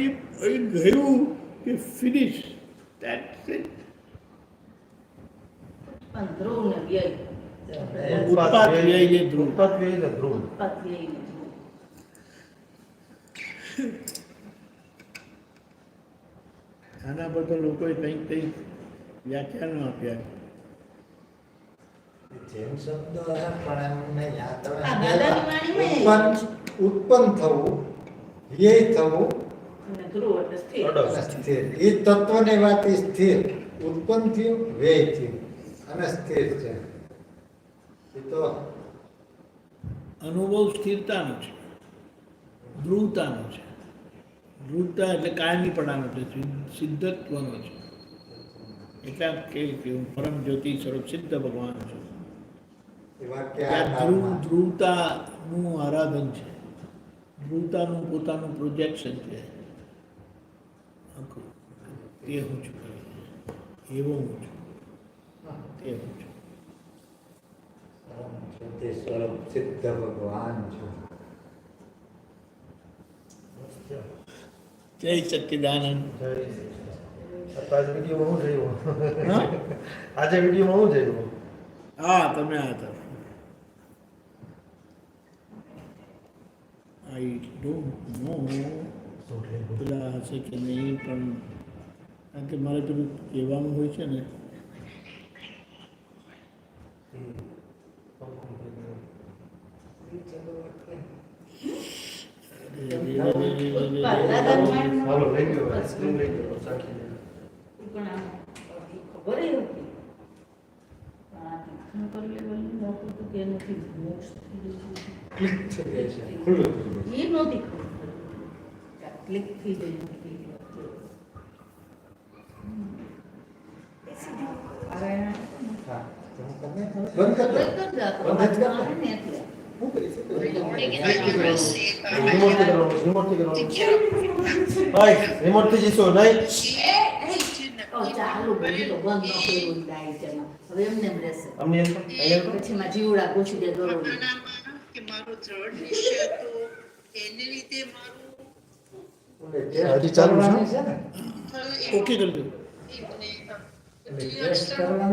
ગયું કે ફિનિશ, ધેટ્સ ઇટ. પણ ધ્રુવ ને વ્યય, ઉત્પાદ વ્યય ને ધ્રુવ. ઉત્પાદ વ્યય ને ધ્રુવ. ઉત્પાદ વ્યય ને ધ્રુવ. આના પર તો લોકોએ કંઈક વ્યાખ્યાનો આપ્યા. જેમ શબ્દો હે પણ એમને યાદ આવે. આ દાદાની વાણીમાં ઉત્પન્ન થવું, વ્યય થવું અને ધ્રુવ એટલે સ્થિર. અને સ્થિર. એ તત્વની વાત એ સ્થિર. ઉત્પન્ન થયું, વ્યય થયું અને સ્થિર છે. એ તો અનુભવ સ્થિરતાનો છે, ધ્રુવતાનો છે. ધ્રુવતા એટલે કાયમીપણાનો છે, સિદ્ધત્વનો છે. એટલે આમ કે હું પરમ જ્યોતિ સ્વરૂપ સિદ્ધ ભગવાન છું. એ વાક્ય ત્યાં આ નામમાં. ધ્રુવતાનું આરાધન છે, ધ્રુવતાનું પોતાનું પ્રોજેક્શન છે. આખું તે હું છું, એવો હું છું, તે હું છું. પરમ જ્યોતિ સ્વરૂપ સિદ્ધ ભગવાન છું. જય સચ્ચિદાનંદ. આજે વિડીયોમાં હું જોયું? હા, આજે વિડીયોમાં હું જોયું? હા, તમે આ હતા. આઈ ડોન્ટ નો પેલા હશે કે નહીં, પણ કારણ કે મારે પેલું કહેવાનું હોય છે ને. દાદાની વાણીમાં હાલો લઈ ગયો, સ્ક્રીન લઈ ગયો, સાચી. ઈ પણ આમ ખબર ય હતી. પણ આ તીર્થંકર લેવલનું નહોતું તો કે એનાથી મોક્ષ થઈ જશે. ક્લિક થઈ જાય છે, ખુલ્લું થઈ જાય છે. એ નહોતી ખબર. ક્લિક થઈ ગઈ હતી. હા, તો હું તમને બંધ કરી દઉં. બંધ જ કરી દઉં. એટલે હું કરી શકું. રિમોટથી કરવાનું. હાય, રિમોટથી જઈશું નહીં. ચાલુ બધું તો બંધ ન કર્યું ડાયટમાં. હવે એમને એમ રહેશે. અમને એમ પણ અહીંયા પણ પછી માં જીવડા પૂછી દે દોરો કે મારો દ્રઢ નિશ્ચય હતો એને લીધે મારું હજી ચાલુ છે ને? થયું ઓકે કરજો. એવું નહીં. એટલે ટેસ્ટ કરવાનું